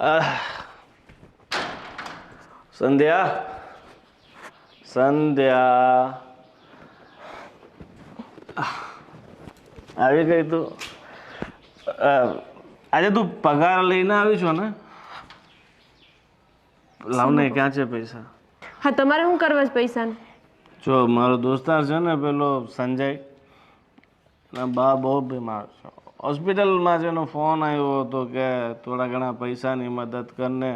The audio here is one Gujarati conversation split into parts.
આહ, સંધ્યા સંધ્યા આવી ગઈ તું? આજે તું પગાર લઈને આવી છો ને? લાવને ક્યાં છે પૈસા? હા, તમારે શું કરવા છે પૈસાને? જો મારો દોસ્તાર છે ને પેલો સંજય, એના બા બહુ બીમાર છે. હોસ્પિટલમાં છે, એનો ફોન આવ્યો હતો કે થોડા ઘણા પૈસાની મદદ કરને,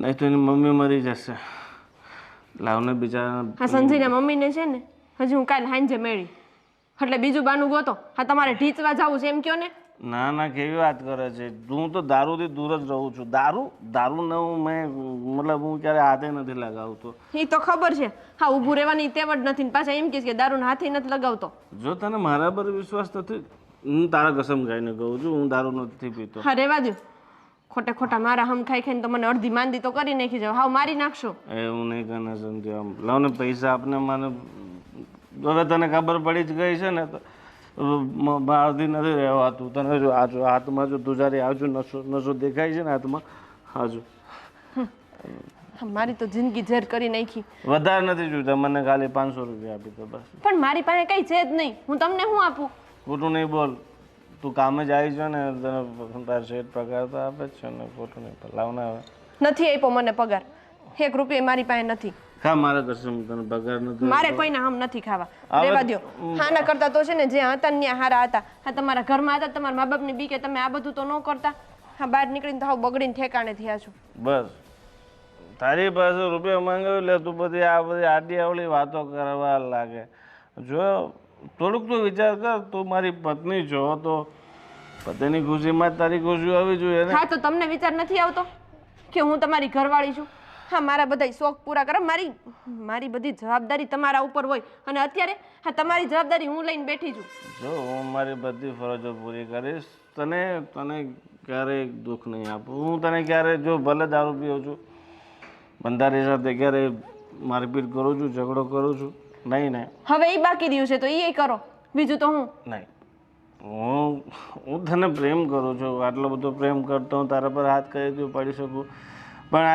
નહીં તો એની મમ્મી મરી જશે. લાવને બિચારા. હા, સંજયના મમ્મીને છે ને હજી હું કાલે સાંજે મેળી, એટલે બીજું બાનું ગોતો. હા, તમારે ઢીચવા જવું છે એમ કયો ને? ના ના, કેવી વાત કરે છે? હું તો દારૂથી દૂર જ રહું છું. દારૂ ને મતલબ હું ક્યારે હાથે નથી લગાવતો. એ તો ખબર છે. હા, ઊભું રહેવાની તેવડ નથી, પાછા એમ કે દારૂને હાથે નથી લગાવતો. જો તને મારા પર વિશ્વાસ નથી, હું તારા કસમ ખાઈને કહું છું, હું દારૂ નથી પીતો. હા, રેવા દો. ખોટે ખોટા મારા હમ ખાઈ ખાઈને તો મને અડધી માંદી તો કરી નાખી જાવ. હાવ મારી નાખશો. એવું નહીં કરે સંધ્યા. લાવ ને પૈસા આપને. મને હવે તને ખબર પડી જ ગઈ છે ને, તો બહારથી નથી રહેવાતું. તને જો હાથમાં જો તું જયારે આવજો, નશો દેખાય છે ને હાથમાં, હાજુ. મારી તો જિંદગી ઝેર કરી નાખી. વધારે નથી જોઈતા મને, ખાલી 500 રૂપિયા આપી તો બસ. પણ મારી પાસે કઈ છે જ નહીં, હું તમને શું આપું? ખોટું નહીં બોલ. તું કામે જ આવી છે ને, તને તાર શેઠ પગાર તો આપે જ છે ને. ખોટું નહીં બોલ. લાવ ને હવે. નથી આપ્યો મને પગાર. 1 રૂપિયા મારી પાસે નથી. ખા મારા કસમ, તને પગાર નથી. મારે કોઈના હમ નથી ખાવા. રેવા દો. હાના કરતા તો છે ને જે હતા ને ત્યાં હારા હતા. હા, તમારા ઘરમાં હતા, તમારા મા બાપની બી કે તમે આ બધું તો ન કરતા. હા, બહાર નીકળીને તો હાવ બગડીને ઠેકાણે થયા છો. બસ તારી પાસે રૂપિયા માંગાવી લે, તું બધી આ બધી આડી અવળી વાતો કરવા લાગે. જો થોડુંક તો વિચાર કર, તું મારી પત્ની છો તો પતિની ખુશીમાં જ તારી ખુશી આવી જોઈએ ને. હા, તો તમને વિચાર નથી આવતો કે હું તમારી ઘરવાળી છું? હા, મારા બધા શોખ પૂરા કરો. મારી બધી જવાબદારી તમારા ઉપર હોય, અને અત્યારે હા તમારી જવાબદારી હું લઈને બેઠી છું. જો હું મારી બધી ફરજો પૂરી કરીશ, તને ક્યારેય દુઃખ નહીં આપું. હું તને ક્યારે, જો ભલે દારૂ પીઉં છું, બંધારી સાથે ક્યારેય મારપીટ કરું છું, ઝઘડો કરું છું નહીં? હવે એ બાકી રહ્યું છે તો એ કરો, બીજું તો હું નહીં. હું તને પ્રેમ કરું છું, આટલો બધો પ્રેમ કરતો હું તારા પર હાથ કરી દઉં, પડી શકું. પણ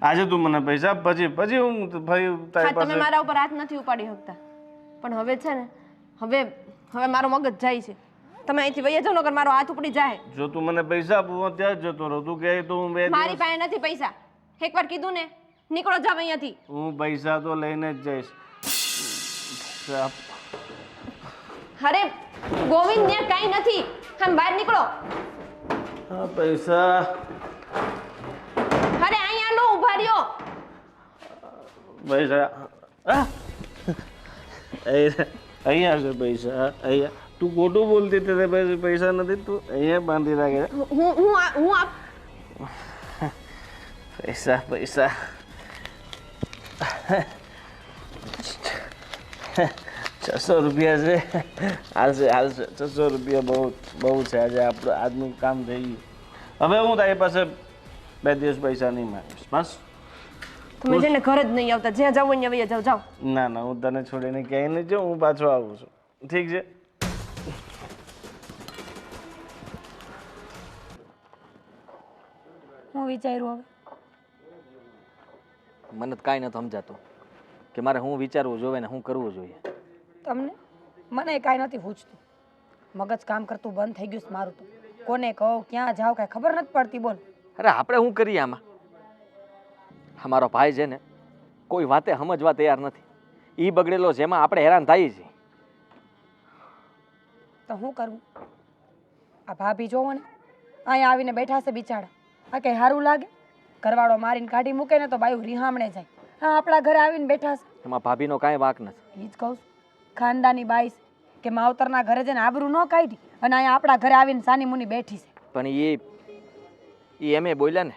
આજે તું મને પૈસા, પછી હું ફરી તારી પાસે. તમે મારા ઉપર હાથ નથી ઉપાડી શકતા. પણ હવે છે ને, હવે મારો મગજ જાય છે. તમે અહીંથી વૈયા જાઓ નકર મારો હાથ ઉપડી જાય. જો તું મને પૈસા આપું ત્યાં જ જતો રહું. તું કહે તો હું મારી પાસે નથી પૈસા. એકવાર કીધું ને, નીકળો જાવ અહીંયાથી. હું પૈસા તો લઈને જ જઈશ. અરે ગોવિંદ, ત્યાં કાંઈ નથી. આમ બહાર નીકળો. હા, પૈસા. અરે અહીંયા લો, ઉભા રહ્યો. પૈસા અહીંયા છે પૈસા. અહીંયા તું ખોટું બોલતી હતી, પૈસા નથી. તું અહીંયા બાંધી રાખે. હું આપ પૈસા 600 રૂપિયા છે. હાલશે 600 રૂપિયા બહુ છે. આજે આપણું આજનું કામ થઈ ગયું. હવે હું તારી પાસે 2 દિવસ પૈસા નહીં માંગીશ. બસ તમે જેને ઘર જ નહીં આવતા, જ્યાં જાવ અહીંયા વૈયા જાવ. ના, હું તને છોડીને ક્યાંય નહીં જાઉં. હું પાછો આવું છું. ઠીક છે? હું વિચાર્યું હવે મને કાંઈ નથી સમજાતું કે મારે શું વિચારવું જોઈએ ને શું કરવું જોઈએ. તમને? મને કાંઈ નથી પૂછતું. મગજ કામ કરતું બંધ થઈ ગયું છે મારું તો. કોને કહું, ક્યાં જાઉં, કાંઈ ખબર નથી પડતી. બોલ. અરે આપણે શું કરીએ આમાં? અમારો ભાઈ છે ને, કોઈ વાતે સમજવા તૈયાર નથી. એ બગડેલો જેમાં આપણે હેરાન થઈએ છીએ. તો શું કરવું? આ ભાભી જોવો ને, અહીંયા આવીને બેઠા છે બિચારા. આ કંઈ સારું લાગે? ઘરવાળો મારીને કાઢી મૂકે ને તો બાયું રીહામણે જાય. હા, આપણા ઘરે આવીને બેઠા છે. એમાં ભાભીનો કાંઈ વાંક નથી. એ જ કહું છું, ખાનદાની બાઈ છે કે માવતરના ઘરે જઈને આબરૂ ન કાઢી અને અહીંયા આપણા ઘરે આવીને સાની મુની બેઠી છે. પણ એ એમ બોલ્યા ને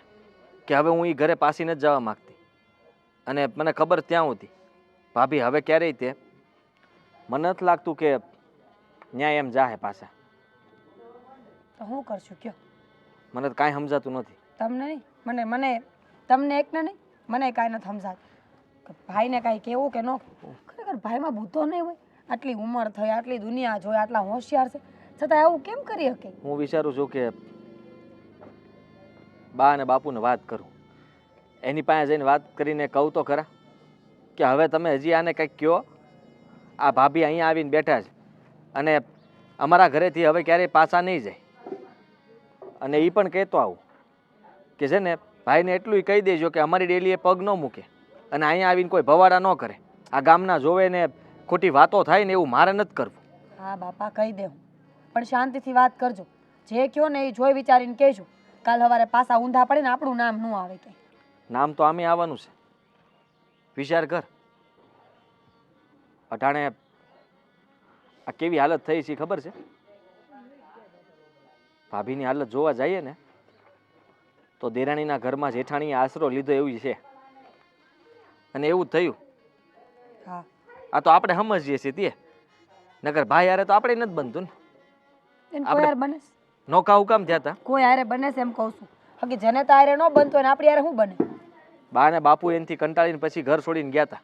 કે હવે હું એ ઘરે પાછી નથી જવા માગતી. અને મને ખબર ત્યાં હતી ભાભી હવે ક્યારેય તે મને નથી લાગતું કે ન્યાય એમ જાહે પાછા. તો શું કરશું કયો? મને તો કાંઈ સમજાતું નથી. તમને નહીં, મને તમને એકને નહીં, મને કાંઈ નથી સમજાતું. ભાઈને કાંઈ કહેવું કે ન કહેવું. ખરેખર ભાઈમાં બુદ્ધો નહીં હોય? આટલી ઉંમર થઈ, આટલી દુનિયા જોઈ, આટલા હોશિયાર છે, છતાં આવું કેમ કરી શકે? હું વિચારું છું કે બા અને બાપુને વાત કરું. એની પાસે જઈને વાત કરીને કહું તો ખરા કે હવે તમે હજી આને કંઈક કહો. આ ભાભી અહીંયા આવીને બેઠા છે અને અમારા ઘરેથી હવે ક્યારેય પાછા નહીં જાય. અને એ પણ કહેતો આવું કે છે ને ભાઈને એટલું કહી દેજો કે અમારી ડેલીએ પગ ન મૂકે અને અહીંયા આવીને કોઈ ભવાડા ન કરે. આ ગામના જોવે ને ખોટી વાતો થાય ને એવું મારે નથી કરવું. હા બાપા કહી દે હું, પણ શાંતિથી વાત કરજો. જે કયો ને એ જોઈ વિચારીને કહેજો. કાલ સવારે પાછા ઊંધા પડે ને આપણું નામ ન આવે કે. નામ તો આમે આવવાનું છે. વિચાર કર, અટાણે આ કેવી હાલત થઈ છે ખબર છે? ભાભીની હાલત જોવા જઈએ ને તો દેરાણીના ઘરમાં જેઠાણીએ આશરો લીધો એવું છે. અને એવું જ થયું. હા આ તો આપણે સમજીએ છીએ તે, નગર ભાઈ હારે તો આપણે નથી બનતું ને. એને કોઈ હારે બને છે? નોકા હુકામ થયા હતા. કોઈ હારે બને છે એમ કહું છું. બાકી જેને તો હારે ન બનતો હોય ને આપણી હારે શું બને? બા ને બાપુ એનાથી કંટાળીને પછી ઘર છોડીને ગયા હતા.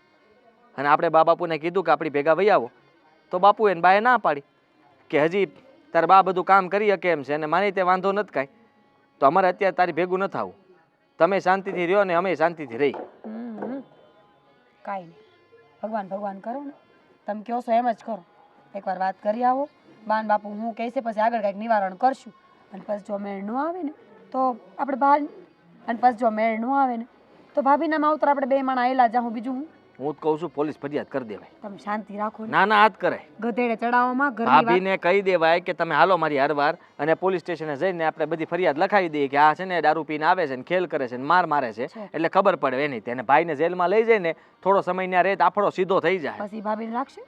અને આપણે બા બાપુને કીધું કે આપણી ભેગા વહી આવો, તો બાપુ એને બાએ ના પાડી કે હજી તારે બા બધું કામ કરી શકે એમ છે અને મારી તે વાંધો નથી કાંઈ, તો અમારે અત્યારે તારી ભેગું નથી આવું. તમે શાંતિથી રહ્યો ને અમે શાંતિથી રહી. કાંઈ નહીં, ભગવાન ભગવાન કરો ને. તમે કહો છો એમ જ કરો. એકવાર વાત કરી આવો. બાન બાપુ હું કહેશે પછી આગળ કાંઈક નિવારણ કરશું. અને પછી જો મેળ ન આવે ને તો આપણે બહાર, અને પછી જો મેળ ન આવે ને તો ભાભીના માવતર આપણે બે માણા આવેલા જાઉં. બીજું હું જ કહું છું પોલીસ ફરિયાદ કરી દેવાય. તમે શાંતિ રાખો ને. ના ના હાથ કરાય. ગધેડે ચડાવવામાં ઘરની વાત. ભાભીને કહી દેવાય કે તમે હાલો મારી હરવાર અને પોલીસ સ્ટેશને જઈને આપણે બધી ફરિયાદ લખાવી દઈએ કે આ છે ને દારૂ પીને આવે છે ને ખેલ કરે છે ને માર મારે છે, એટલે ખબર પડે એની. તેને ભાઈને જેલમાં લઈ જાય ને થોડો સમય ત્યાં રહે તો આપણો સીધો થઈ જાય. પછી ભાભીને રાખશે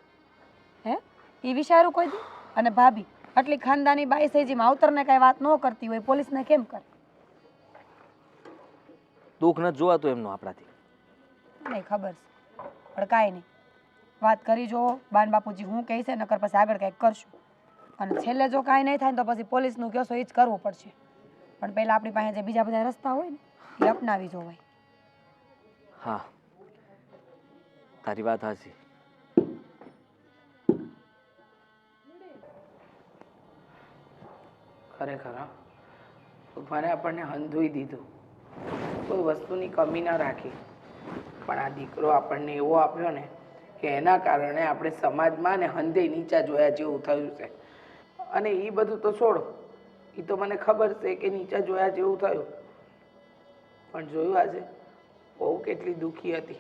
હે? એ વિચારું કોઈ દી? અને ભાભી આટલી ખાનદાની બાઈ છે જે માવતરને કાંઈ વાત ન કરતી હોય, પોલીસને કેમ કરે? દુઃખ નથી જોવાતું એમનું આપણાથી. નહીં ખબર છે, પણ કાંઈ નહીં, વાત કરી જો બાન બાપુજી હું કહે છે, નકર પછી આગળ કંઈક કરશું. અને છેલ્લે જો કાંઈ નહીં થાય ને તો પછી પોલીસનું કહેશો એ જ કરવું પડશે. પણ પહેલાં આપણી પાસે જે બીજા બધા રસ્તા હોય ને એ અપનાવી જોવાય. હા તારી વાત સાચી. ખરેખર હા, ભગવાને આપણને હંધોઈ દીધું, કોઈ વસ્તુની કમી ના રાખી. પણ આ દીકરો આપણને એવો આપ્યો ને કે એના કારણે આપણે સમાજમાં ને હંધે નીચા જોયા જેવું થયું છે. અને એ બધું તો છોડો, એ તો મને ખબર છે કે નીચા જોયા જેવું થયું, પણ જોયું આજે બહુ કેટલી દુઃખી હતી.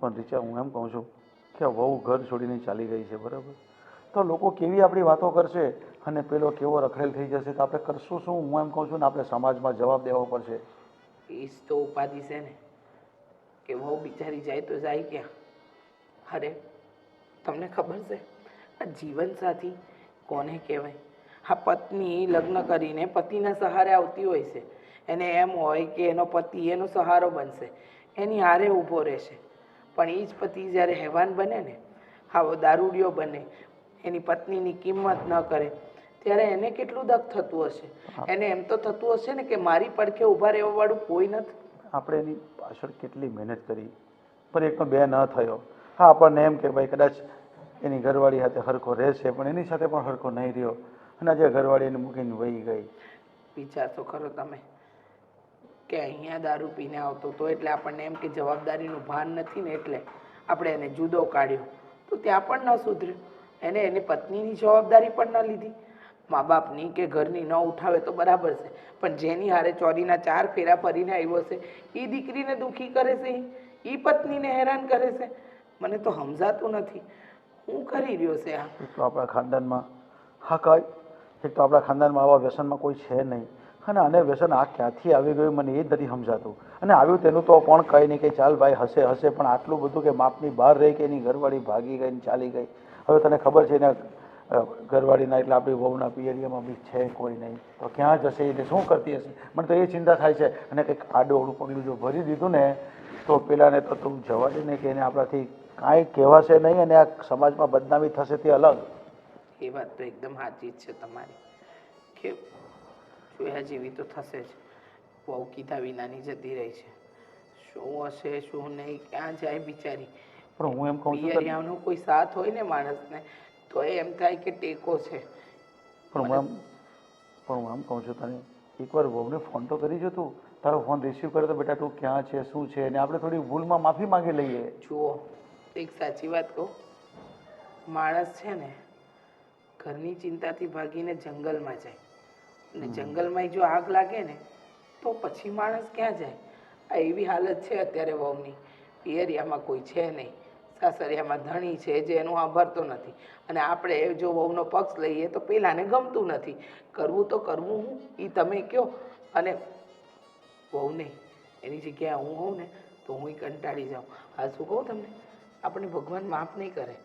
પણ રીચા, હું એમ કહું છું કે વહુ ઘર છોડીને ચાલી ગઈ છે, બરાબર? તો લોકો કેવી આપણી વાતો કરશે અને પેલો કેવો રખડેલ થઈ જશે તો આપણે કરશું શું? હું એમ કહું છું ને આપણે સમાજમાં જવાબ દેવો પડશે. એ જ તો ઉપાધિ છે ને કે વહુ બિચારી જાય તો જાય ક્યાં? અરે તમને ખબર છે આ જીવનસાથી કોને કહેવાય? આ પત્ની લગ્ન કરીને પતિના સહારે આવતી હોય છે. એને એમ હોય કે એનો પતિ એનો સહારો બનશે, એની હારે ઊભો રહેશે. પણ એ જ પતિ જ્યારે હેવાન બને ને, આવો દારૂડિયો બને, એની પત્નીની કિંમત ન કરે, ત્યારે એને કેટલું દુઃખ થતું હશે. એને એમ તો થતું હશે ને કે મારી પડખે ઊભા રહેવા વાળું કોઈ નથી. આપણે એની પાછળ કેટલી મહેનત કરી પણ એકનો બે ન થયો. હા, આપણને એમ કે ભાઈ કદાચ એની ઘરવાળી સાથે હરખો રહેશે, પણ એની સાથે પણ હરખો નહીં રહ્યો અને આજે ઘરવાળી એને મૂકીને વહી ગઈ. વિચાર તો ખરો તમે કે અહીંયા દારૂ પીને આવતો હતો એટલે આપણને એમ કે જવાબદારીનું ભાન નથી ને એટલે આપણે એને જુદો કાઢ્યો, તો ત્યાં પણ ન સુધર્યું. એને એની પત્નીની જવાબદારી પણ ન લીધી. મા બાપની કે ઘરની ન ઉઠાવે તો બરાબર છે, પણ જેની હારે ચોરીના 4 ફેરા ફરીને આવ્યો છે એ દીકરીને દુઃખી કરે છે, એ પત્નીને હેરાન કરે છે. મને તો સમજાતું નથી શું કરી રહ્યો છે આ. એક તો આપણા ખાનદાનમાં એક તો આપણા ખાનદાનમાં આવા વ્યસનમાં કોઈ છે નહીં, અને આને વ્યસન આ ક્યાંથી આવી ગયું મને એ જ નથી સમજાતું. અને આવ્યું તેનું તો પણ કંઈ નહીં કે ચાલ ભાઈ હશે હશે, પણ આટલું બધું કે માપની બહાર રહી કે એની ઘરવાળી ભાગી ગઈ ને ચાલી ગઈ. હવે તને ખબર છે ને ઘરવાળીના એટલે આપણી વહુના પિયરિયામાં બી છે કોઈ નહીં, તો ક્યાં જશે એટલે શું કરતી હશે? મને તો એ ચિંતા થાય છે. અને કંઈક આડું પગલું જો ભરી દીધું ને તો પેલાને તો તું જવા દે ને કે એને આપણાથી કાંઈ કહેવાશે નહીં અને આ સમાજમાં બદનામી થશે તે અલગ. એ વાત તો એકદમ સાચી જ છે તમારી કે જોયા જેવી તો થશે જ. બહુ કીધા વિનાની જતી રહી છે. શું હશે શું નહીં, ક્યાં જાય બિચારી. પણ હું એમ કહું છું પિયરિયાનો કોઈ સાથ હોય ને માણસને તો એમ થાય કે ટેકો છે. પણ હું એમ કહું છું તને એકવાર વહુને ફોન તો કરી જો તું. તારો ફોન રિસીવ કરે તો બેટા તું ક્યાં છે શું છે અને આપણે થોડી ભૂલમાં માફી માંગી લઈએ. જુઓ એક સાચી વાત કહું, માણસ છે ને ઘરની ચિંતાથી ભાગીને જંગલમાં જાય અને જંગલમાં જો આગ લાગે ને તો પછી માણસ ક્યાં જાય? આ એવી હાલત છે અત્યારે વહુની. પિયરિયામાં કોઈ છે નહીં, સાસરિયામાં ધણી છે જે એનું સાંભળતો નથી, અને આપણે જો વહુનો પક્ષ લઈએ તો પેલાને ગમતું નથી. કરવું તો કરવું હું એ તમે કહો. અને વહુ નહીં, એની જગ્યાએ હું હોઉં ને તો હું કંટાળી જાઉં. હા શું કહું તમને, આપણે ભગવાન માફ નહીં કરે.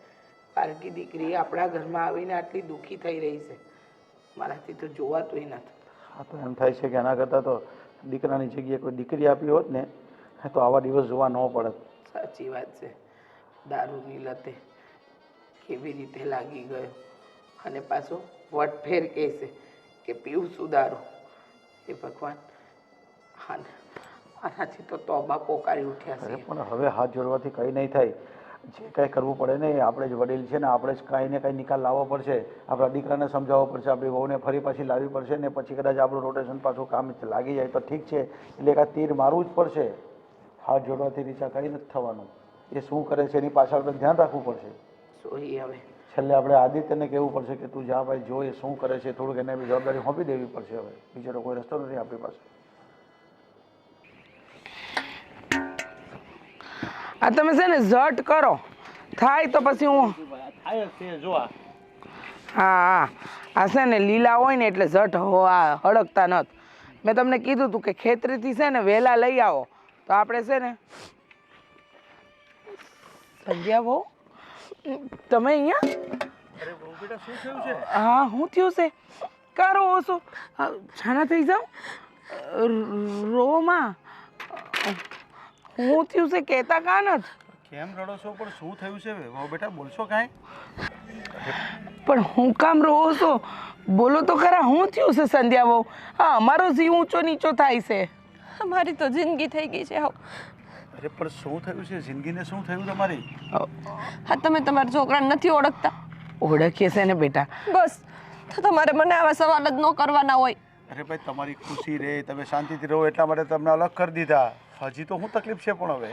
પારકી દીકરી આપણા ઘરમાં આવીને આટલી દુઃખી થઈ રહી છે, મારાથી તો જોવાતુંય નથી. હા તો એમ થાય છે કે આના કરતાં તો દીકરાની જગ્યાએ કોઈ દીકરી આપી હોત ને તો આવા દિવસ જોવા ન પડત. સાચી વાત છે. દારૂની લતે કેવી રીતે લાગી ગયો, અને પાછો વટફેર કહે છે કે પીવું શું દારૂ. એ ભગવાન, આનાથી તો તોબા પોકારી ઉઠ્યા અરે છે. પણ હવે હાથ જોડવાથી કંઈ નહીં થાય. જે કાંઈ કરવું પડે ને એ આપણે જ વડીલ છે ને આપણે જ કાંઈ ને કાંઈ નિકાલ લાવવો પડશે. આપણા દીકરાને સમજાવવો પડશે, આપણી વહુને ફરી પાછી લાવવી પડશે ને પછી કદાચ આપણું રોટેશન પાછું કામ લાગી જાય તો ઠીક છે, એટલે એક આ તીર મારવું જ પડશે. હાથ જોડવાથી રીચા કંઈ નથી થવાનું. એ શું કરે છે એની પાછળ આપણે ધ્યાન રાખવું પડશે. સોઈ હવે છેલ્લે આપણે આદિત્યને કહેવું પડશે કે તું જા ભાઈ જો એ શું કરે છે, થોડુંક એને બી જવાબદારી સોંપી દેવી પડશે. હવે બીજો કોઈ રસ્તો નથી આપણી પાસે. આ તમે છે ને ઝટ કરો, થાય તો પછી હું હા આ છે ને લીલા હોય ને એટલે ઝટ હળકતા નથી. મેં તમને કીધું હતું કે ખેતરેથી છે ને વહેલા લઈ આવો તો આપણે છે ને. સંધ્યા બહુ તમે અહીંયા? હા શું થયું છે? કા રો છો? છાના થઈ જાઓ, રોમાં શું થયું છે કહેતા કા નથી? કેમ રડો છો? પણ શું થયું છે બેટા? બોલશો કાંઈ? પણ હું કામ રહો છો? બોલો તો ખરા, શું થયું છે સંધ્યા બહુ? હા અમારો જીવ ઊંચો નીચો થાય છે. અમારી તો જિંદગી થઈ ગઈ છે હાવ. અરે પણ શું થયું છે? જિંદગીને શું થયું તમારી? હા તમે તમારા છોકરાને નથી ઓળખતા? ઓળખીએ છે ને બેટા. બસ તો તમારે મને આવા સવાલ જ ન કરવાના હોય. અરે ભાઈ તમારી ખુશી રહે, તમે શાંતિથી રહો એટલા માટે તમને અલગ કરી દીધા. હજી તો શું તકલીફ છે? પણ હવે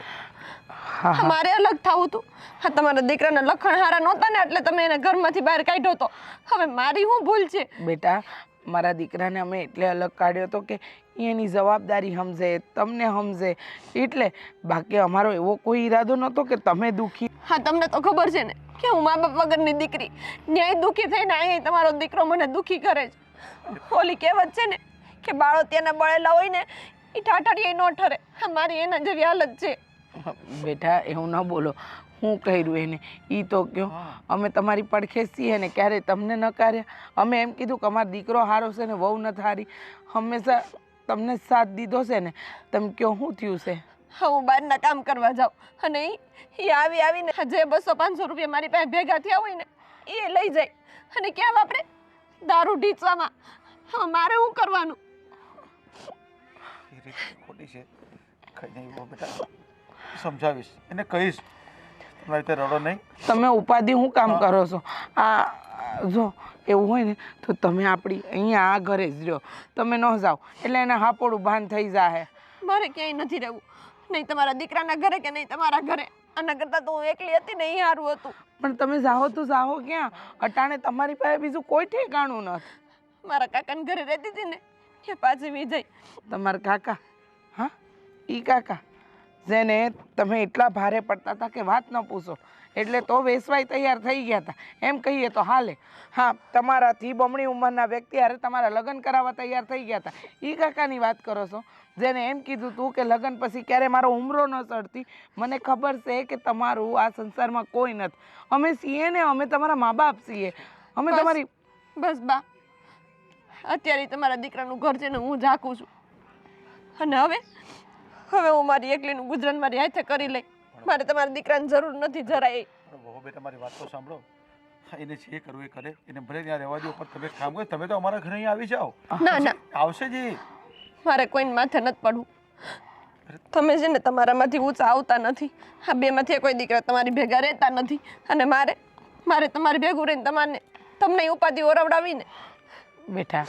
મારે અલગ થવું હતું. હા તમારા દીકરાના લખણ હારા નહોતા ને એટલે તમે એને ઘરમાંથી બહાર કાઢ્યો હતો. હવે મારી શું ભૂલ છે? બેટા મારા દીકરાને અમે એટલે અલગ કાઢ્યો હતો કે એની જવાબદારી સમજે, તમને સમજે એટલે. બાકી અમારો એવો કોઈ ઈરાદો નહોતો કે તમે દુઃખી. હા તમને તો ખબર છે ને કે હું મા બાપ વગરની દીકરી, ન્યાય દુઃખી થઈને અહીંયા તમારો દીકરો મને દુઃખી કરે છે. ઓલી કહેવત છે ને કે બાળો ત્યાંના બળેલા હોય ને એ ઠાઠડીએ ન ઠરે. હા મારી એના જેવી હાલત છે. બેટા એવું ન બોલો. હું કર્યું એને એ તો કહો. અમે તમારી પડખે છીએ ને ક્યારેય તમને ન કાર્યા. અમે એમ કીધું કે અમારો દીકરો સારો છે ને વહુ નથી હારી. હંમેશા તમને સાથ દીધો છે ને. તમે કહો શું થયું છે? હા હું બહારના કામ કરવા જાઉં અને એ આવીને જે 200-500 રૂપિયા મારી પાસે ભેગા થયા હોય ને એ લઈ જાય અને ક્યાં વાપરે? દારૂ ઢીચવામાં. હા મારે શું કરવાનું? એ રીત ખોટી છે. કઈ નહીં બેટા, સમજાવીશ એને, કહીશ. તમારી રીતે રડો નહીં. તમે ઉપાધિ શું કામ કરો છો? આ જો એવું હોય ને તો તમે આપણી અહીંયા આ ઘરે જ રહ્યો. તમે ન જાઓ એટલે એને હાપોડું ભાન થઈ જાય. મારે ક્યાંય નથી રહેવું, નહીં તમારા દીકરાના ઘરે કે નહીં તમારા ઘરે. આના કરતાં તો હું એકલી હતી ને એ સારું હતું. પણ તમે જાઓ તો જાઓ ક્યાં? અટાણે તમારી પાસે બીજું કોઈ ઠેકાણું નથી. મારા કાકાના ઘરે રહેતી હતી ને એ પાછી વી જાય. તમારા કાકા? હા ઈ કાકા જેને તમે એટલા ભારે પડતા હતા કે વાત ન પૂછો, એટલે તો વેસવાઈ તૈયાર થઈ ગયા હતા એમ કહીએ તો હાલે. હા તમારાથી બમણી ઉંમરના વ્યક્તિ હારે તમારા લગ્ન કરાવવા તૈયાર થઈ ગયા હતા. ઈ કાકાની વાત કરો છો જેને એમ કીધું તું કે લગ્ન પછી ક્યારે મારો ઉમરો ન ચડતી. મને ખબર છે કે તમારું આ સંસારમાં કોઈ નથી. અમે છીએ ને, અમે તમારા મા બાપ છીએ. અમે તમારી બસ બા, અત્યારે તમારા દીકરાનું ઘર છે ને હું ઝાંકું છું. અને હવે હું મારી એકલીનું ગુજરાન મારી હાથે કરી લઈ. મારે તમારા દીકરાની જરૂર નથી જરાય. બહુ બેટા મારી વાત તો સાંભળો. એને જે કરવું એ કરે, એને ભલે ત્યાં રહેવા દો, પણ તમે કામ કરો. તમે તો અમારા ઘરે અહીંયા આવી જાઓ. ના ના આવશે જ. મારે કોઈને માથે નથી પડવું. તમે છે ને તમારામાંથી ઊંચા આવતા નથી. આ બેમાંથી કોઈ દીકરા તમારી ભેગા રહેતા નથી. અને મારે તમારી ભેગું રહીને તમને ઉપાધિ ઓરવડાવીને. બેટા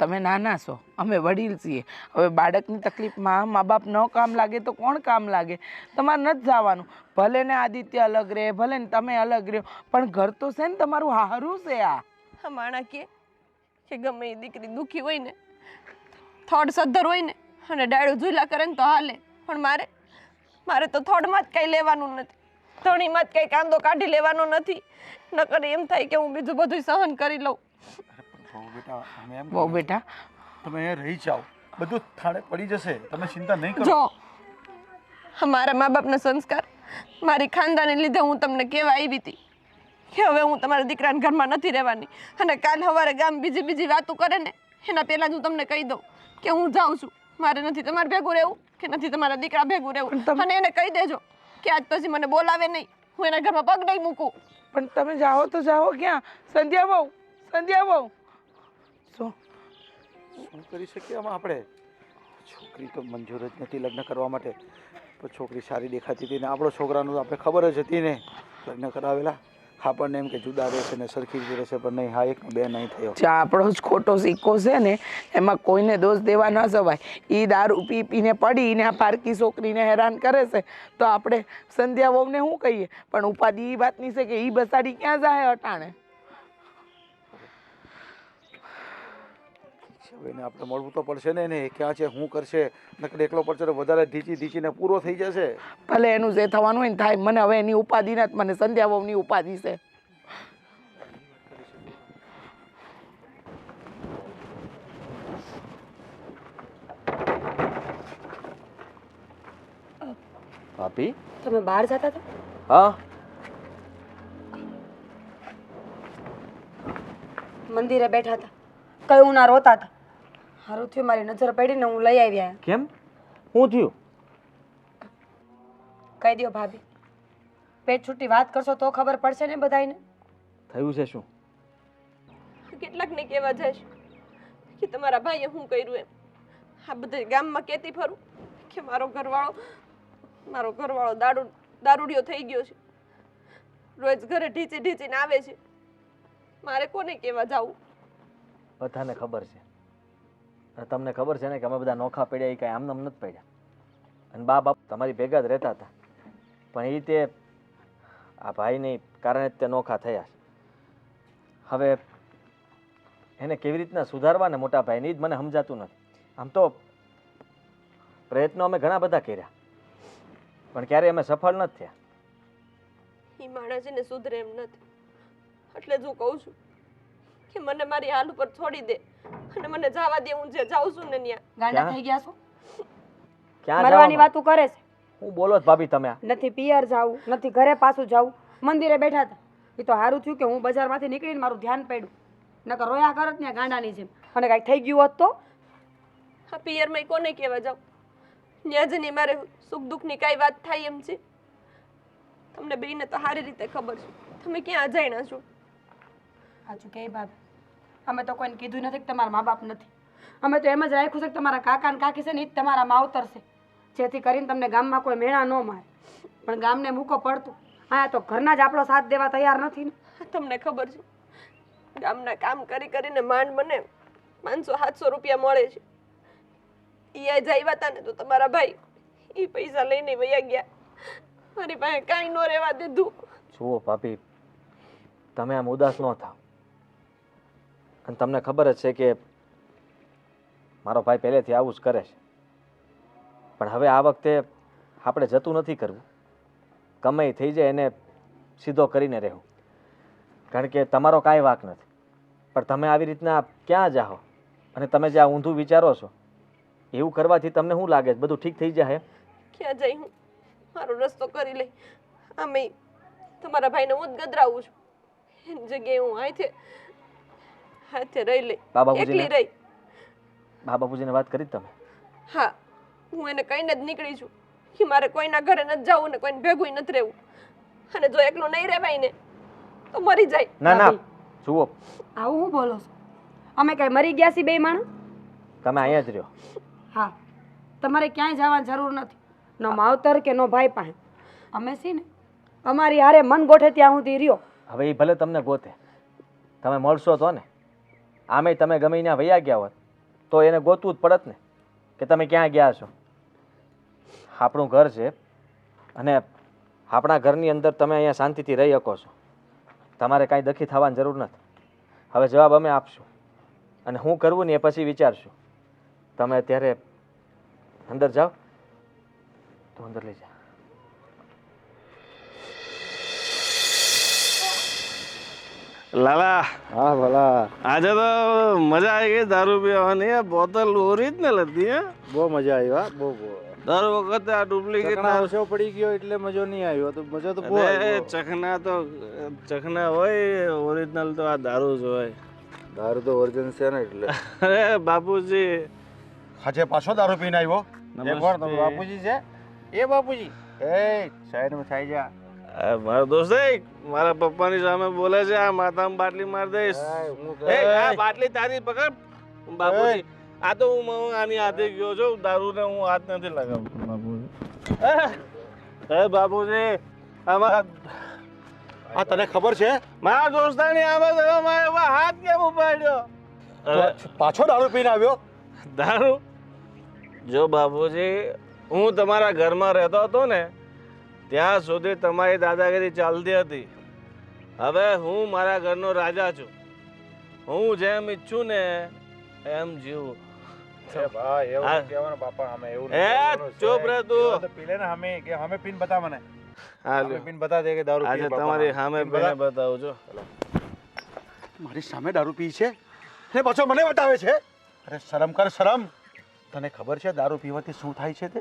તમે નાના છો, અમે વડીલ છીએ. હવે બાળકની તકલીફમાં મા બાપ ન કામ લાગે તો કોણ કામ લાગે? તમારે નથી જવાનું. ભલે ને આદિત્ય અલગ રહે, ભલે ને તમે અલગ રહો, પણ ઘર તો છે ને તમારું. હારું છે આ. આ માણા કે ગમે એ દીકરી દુઃખી હોય ને, થોડ સદ્ધર હોય ને અને ડાળું ઝૂલા કરે ને તો હાલે, પણ મારે તો થોડમાં જ કંઈ લેવાનું નથી, ધણીમાં જ કંઈ કાંદો કાઢી લેવાનો નથી. નકર એમ થાય કે હું બીજું બધું સહન કરી લઉં. બેટા અમે એમ બહુ બેટા, તમે અહીંયા રહી જાઓ, બધું થાળે પડી જશે, તમે ચિંતા નહીં કરો. જો મારા મા બાપના સંસ્કાર, મારી ખાનદાને લીધે હું તમને કહેવા આવી હતી કે હવે હું તમારા દીકરાના ઘરમાં નથી રહેવાની. અને કાલ સવારે ગામ બીજી વાતો કરે ને એના પહેલાં જ હું તમને કહી દઉં કે હું જાઉં છું. મારે નથી તમારે ભેગું રહેવું કે નથી તમારા દીકરા ભેગું રહેવું. અને એને કહી દેજો કે આજ પછી મને બોલાવે નહીં, હું એના ઘરમાં પગ નહીં મૂકું. પણ તમે જાઓ તો જાઓ ક્યાં? સંધ્યા બહુ, સંધ્યા બહુ શું કરી શકીએ આમાં આપણે? છોકરી તો મંજૂર જ નથી લગ્ન કરવા માટે, પણ છોકરી સારી દેખાતી હતી ને આપણો છોકરાનું આપણે ખબર જ હતી ને, લગ્ન કરાવેલા. આપણને એમ કે જુદા રહેશે ને સરખી રીતે રહેશે, પણ નહીં, હા એક બે નહીં થયો. આપણો જ ખોટો સિક્કો છે ને, એમાં કોઈને દોષ દેવા ન જવાય. એ દારૂ પીને પડીને આ પારકી છોકરીને હેરાન કરે છે તો આપણે સંધ્યા વહુને શું કહીએ? પણ ઉપાધિ એ વાતની છે કે એ બસાડી ક્યાં જાય અટાણે? એને આપણે મળવું તો પડશે ને, એને ક્યાં છે, શું કરશે? નકર એકલો પડશે તો વધારે ઢીચીને પૂરો થઈ જશે. ભલે એનું જે થવાનું હોય ને થાય, મને હવે એની ઉપાધિ નથી, મને સંધ્યા વહુની ઉપાધિ છે. ભાભી તમે બહાર જતા હતા? હા, મંદિરે બેઠા હતા, કયું ના રોતા હતા. હારું થયું મારી નજર પડીને હું લઈ આવ્યા. કેમ? શું થયું? કહી દો ભાભી, પેટ છૂટી વાત કરશો તો ખબર પડશે ને બધાને. થયું છે શું? કેટલાકને કહેવા જઈશ કે તમારા ભાઈએ શું કર્યું એમ. આ બધા ગામમાં કહેતી ફરું કે મારો ઘરવાળો દારૂડિયો થઈ ગયો છે, રોજ ઘરે ઢીચીને આવે છે. મારે કોને કહેવા જાવું? બધાને ખબર છે, અને તમને ખબર છે ને કે અમે બધા નોખા પડ્યા એ કાંઈ આમનામ નથી પડ્યા. અને બા બાપ તમારી ભેગા જ રહેતા હતા, પણ એ તે આ ભાઈને કારણે જ તે નોખા થયા છે. હવે એને કેવી રીતના સુધારવા ને મોટા ભાઈને એ જ મને સમજાતું નથી. આમ તો પ્રયત્નો અમે ઘણા બધા કર્યા, પણ ક્યારેય અમે સફળ નથી થયા. એ માણસ એને સુધરે એમ નથી, એટલે જ હું કહું છું કે મને મારી હાલ ઉપર છોડી દે અને મને જવા દે. હું જે જાઉં છું ને ત્યાં. ગાંડા થઈ ગયા છો? ક્યાં મરવાની જવાનું? વાતો કરે છે. હું બોલો જ ભાભી તમે? નથી પિયર જાવું, નથી ઘરે પાછું જાવું, મંદિરે બેઠા હતા. એ તો સારું થયું કે હું બજારમાંથી નીકળીને મારું ધ્યાન પડ્યું, નકર રોયા કરત ને ગાંડાની જેમ. અને કાંઈક થઈ ગયું હોત તો? આ પિયરમાં કોને કહેવા જાઉં? ત્યાં જઈને મારે સુખ દુઃખની કાંઈ વાત થાય એમ છે? તમને બેયને તો સારી રીતે ખબર છે, તમે ક્યાં અજાણ્યા છો? સાચું કે ભાભી, અમે તો કોઈને કીધું નથી કે તમારા મા બાપ નથી. અમે તો એમ જ રાખ્યું છે કે તમારા કાકા ને કાકી છે ને એ જ તમારા માવતર છે, જેથી કરીને તમને ગામમાં કોઈ મેળા ન મારે. પણ ગામને મૂકો પડતું, હા તો ઘરના જ આપણો સાથ દેવા તૈયાર નથી ને. તમને ખબર છે, ગામના કામ કરીને માંડ મને 500-700 રૂપિયા મળે છે. એ આજ આવ્યા હતા ને તો તમારા ભાઈ એ પૈસા લઈને વયા ગયા, મારી પાસે કાંઈ ન રહેવા દીધું. જુઓ ભાભી, તમે આમ ઉદાસ ન થાવ. અને તમને ખબર જ છે કે મારો ભાઈ પહેલેથી આવું જ કરે છે, પણ હવે આ વખતે આપણે જતું નથી કરવું. ગમે થઈ જાય એને સીધો કરીને રહેવું, કારણ કે તમારો કાંઈ વાંક નથી. પણ તમે આવી રીતના ક્યાં જાઓ અને તમે જે આ ઊંધું વિચારો છો એવું કરવાથી તમને શું લાગે છે બધું ઠીક થઈ જાય? ક્યાં જઈ હું મારો રસ્તો કરી લઈ. આમે તમારા ભાઈને હું જ ગદરાવું છું, એની જગ્યાએ હું હાથે રહી લઈ, એકલી રહી. બા બાપુજીને વાત કરી તમે? હા, હું એને કહીને જ નીકળી છું કે મારે કોઈના ઘરે નથી જવું ને કોઈને ભેગું નથી રહેવું. અને જો એકલો નહીં રહેવાય ને તો મરી જાય. ના ના, જુઓ આવું હું બોલો છો? અમે કઈ મરી ગયા છીએ બે માણસ? તમે અહીંયા જ રહ્યો. હા, તમારે ક્યાંય જવાની જરૂર નથી, ન માવતર કે નો ભાઈ પાસે. અમે છીએ ને અમારી હારે મન ગોઠે ત્યાં સુધી રહ્યો. હવે એ ભલે તમને ગોતે, તમે મળશો તો ને. આમે તમે ગમે ત્યાં વયા ગયા હોત તો એને ગોતવું જ પડત ને કે તમે ક્યાં ગયા છો. આપણું ઘર છે અને આપણા ઘરની અંદર તમે અહીંયા શાંતિથી રહી શકો છો. તમારે કાંઈ દખી થવાની જરૂર નથી. હવે જવાબ અમે આપશું અને શું કરવું ને એ પછી વિચારશું. તમે અત્યારે અંદર જાઓ તો અંદર લઈ જા. લાલા હા ભલા આજે તો મજા આવી ગઈ દારૂ પીવાની. આ બોતલ ઓરિજિનલ હતી હે. બહુ મજા આવી હા બહુ બહુ દર વખતે આ ડુપ્લિકેટ આવશો પડી ગયો એટલે મજો નહીં આવ્યો તો મજા તો બહુ ચખના હોય ઓરિજિનલ તો આ દારૂ જ હોય. દારૂ તો વર્જન છે ને એટલે અરે બાપુજી આજે પાછો દારૂ પીને આવ્યો નમસ્તે. બાપુજી છે એ બાપુજી એ સાઈડમાં થઈ જા મારો દોસ્ત મારા પપ્પાની સામે બોલે છે. આ માથામાં બાટલી માર દઈશ. આ બાટલી તારી પકડ બાપુજી. આ તો હું આની હાથે ગયો છું. દારૂ ને હું હાથ નથી લગાવતો બાપુજી. બાપુજી આમાં આ તને ખબર છે મારા દોસ્તાની આમાં હાથ કેમ ઉપાડ્યો? પાછો દારૂ પીને આવ્યો દારૂ? જો બાપુજી હું તમારા ઘરમાં રહેતો હતો ને ત્યાં સુધી તમારી દાદાગીરી ચાલતી હતી. હવે હું મારા ઘરનો રાજા છું. હું જેમ ઈચ્છું ને એમ જીવું. ચૂપ રહે તું. હમે પીન બતા મને હાલો. પીન બતા દે કે દારૂ આજે તમારી સામે પીને બતાવું છું. મારી સામે દારૂ પી છે ને પાછો મને બતાવે છે. અરે શરમ કર શરમ. તને ખબર છે દારૂ પીવાથી શું થાય છે તે?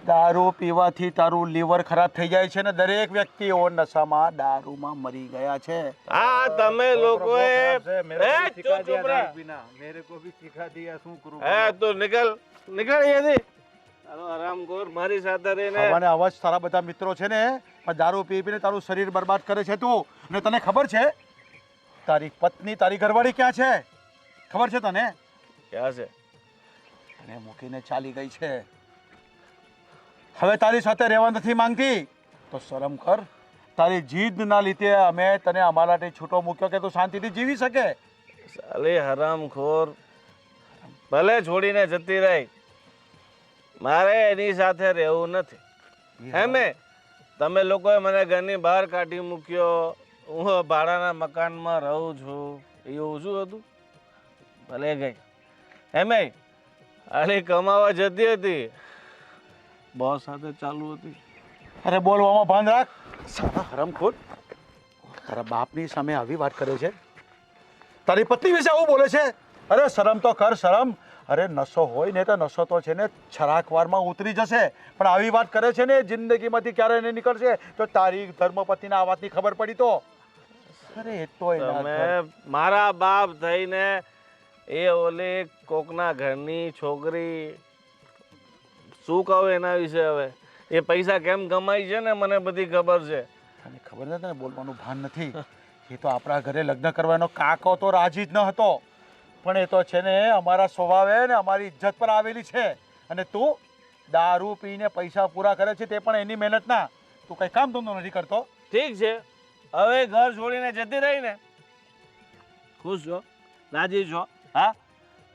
દારૂ પીવાથી તારું લીવર ખરાબ થઈ જાય છે ને દરેક વ્યક્તિઓ નશામાં દારૂમાં મરી ગયા છે. આ તમે લોકોએ તું નીકળ અહીંયાથી. તારો હરામખોર મારી સાથે રહીને મને અવાજ તારા બધા મિત્રો છે ને પણ દારૂ પી પીને તારું શરીર બરબાદ કરે છે તું. અને તને ખબર છે તારી પત્ની તારી ઘરવાળી ક્યાં છે? ખબર છે તને? ક્યાં છે? તને મૂકીને ચાલી ગઈ છે. હવે તારી સાથે રહેવા નથી માંગતી તો શરમ કર. તારી જીદના લીધે અમે તને અમારાથી છૂટો મૂક્યો કે તું શાંતિથી જીવી શકે. સાલી હરામખોર ભલે છોડીને જતી રહી, મારે એની સાથે રહેવું નથી. એમે તમે લોકોએ મને ઘરની બહાર કાઢી મૂક્યો. હું ભાડાના મકાનમાં રહું છું. એવું શું હતું? ભલે ગઈ. એમે આલી કમાવા જતી હતી, બોસ સાથે ચાલુ હતી. અરે બોલવામાં ભાન રાખ. સારા હરામખોર તારા બાપની સામે આવી વાત કરે છે. તારી પત્ની વિશે આવું બોલે છે. અરે શરમ તો કર શરમ. અરે નશો હોય ને તો નશો તો છે ને છરાક વારમાં ઉતરી જશે પણ આવી વાત કરે છે ને જિંદગીમાંથી ક્યારે નહીં નીકળશે. તો તારી ધર્મપત્નીને આ વાતની ખબર પડી તો અરે એ તો તમે મારા બાપ થઈને એ ઓલી કોકના ઘરની છોકરી શું કહું એના વિશે? હવે એ પૈસા કેમ કમાય છે ને મને બધી ખબર છે. તને ખબર નથી ને બોલવાનું ભાન નથી. એ તો આપણા ઘરે લગ્ન કરવાનો કાકો તો રાજી જ ન હતો પણ એ તો છે ને અમારા સ્વભાવે ને અમારી ઇજ્જત પર આવેલી છે. અને તું દારૂ પીને પૈસા પૂરા કરે છે તે પણ એની મહેનતના. તું કઈ કામ ધંધો નથી કરતો. ઠીક છે, હવે ઘર છોડીને જતી રહી ને ખુશ છો, રાજી છો? હા,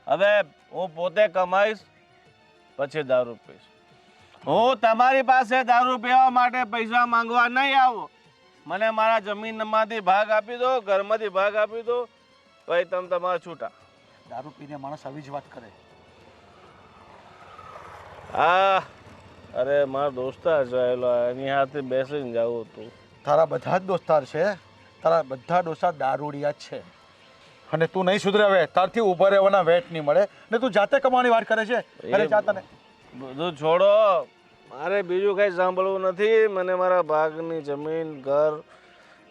હવે હું પોતે કમાઈશ પછી દારૂ પીશ. હું તમારી પાસે દારૂ પીવા માટે પૈસા માંગવા નહીં આવું. મને મારા જમીનમાંથી ભાગ આપી દો, ઘરમાંથી ભાગ આપી દો, ભાઈ તમે તમારા છૂટા. દારૂ પીને માણસ આવી જ વાત કરે. હા, અરે મારો દોસ્તાર ચાહેલો એની હાથે બેસીને જવું હતું. તારા બધા જ દોસ્તાર છે, તારા બધા દોસ્તાર દારૂડિયા જ છે અને તું નહીં સુધરે. હવે તારથી ઊભા રહેવાના વેટ નહીં મળે ને તું જાતે કમાવાની વાત કરે છે. અરે જા તને બધું છોડો, મારે બીજું કંઈ સાંભળવું નથી. મને મારા ભાગની જમીન, ઘર,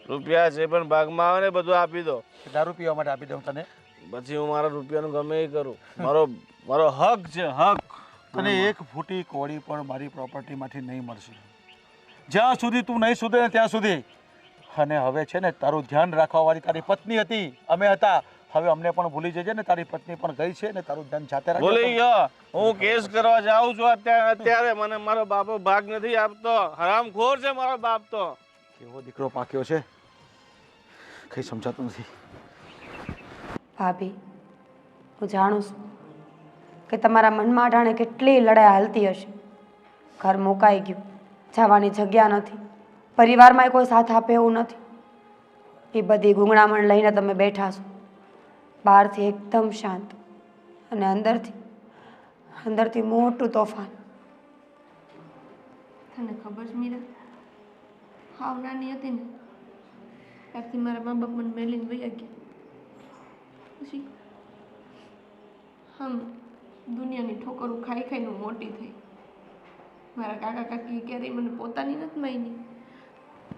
રૂપિયા જે પણ ભાગમાં આવે ને બધું આપી દો. દારૂ પીવા માટે આપી દઉં તને? પછી હું મારા રૂપિયાનું ગમે એ કરું. મારો હક છે, હક. તને એક ફૂટી કોડી પણ મારી પ્રોપર્ટીમાંથી નહીં મળશે જ્યાં સુધી તું નહીં સુધરે ને ત્યાં સુધી. અને હવે છે ને તારું ધ્યાન રાખવાવાળી તારી પત્ની હતી, અમે હતા. હવે અમને પણ ભૂલી જજે ને તારી પત્ની પણ ગઈ છે ને તારું ધ્યાન જાતે રાખ. ભૂલી ગયો. હું કેસ કરવા જાઉં છું અત્યારે મને મારો બાપો ભાગ નથી આપતો. હરામખોર છે મારો બાપ તો. કેવો દીકરો પાક્યો છે કઈ સમજાતું નથી. ભાભી હું જાણું છું કે તમારા મનમાં અટાણે કેટલી લડાઈ હાલતી હશે. ઘર મુકાઈ ગયું, જવાની જગ્યા નથી, પરિવારમાં કોઈ સાથ આપે એવું નથી. એ બધી ગૂંગળામણ લઈને તમે બેઠા છો. બહારથી એકદમ શાંત અને અંદરથી મોટું તોફાન. તને ખબર છે મીરા, હાવ નાની હતી ને ત્યારથી મારા મા બાપ મને મેલીને વયા ગયા. પછી આમ દુનિયાની ઠોકરો ખાઈ ખાઈને હું મોટી થઈ. મારા કાકા કાકી ક્યારેય મને પોતાની નથી માની.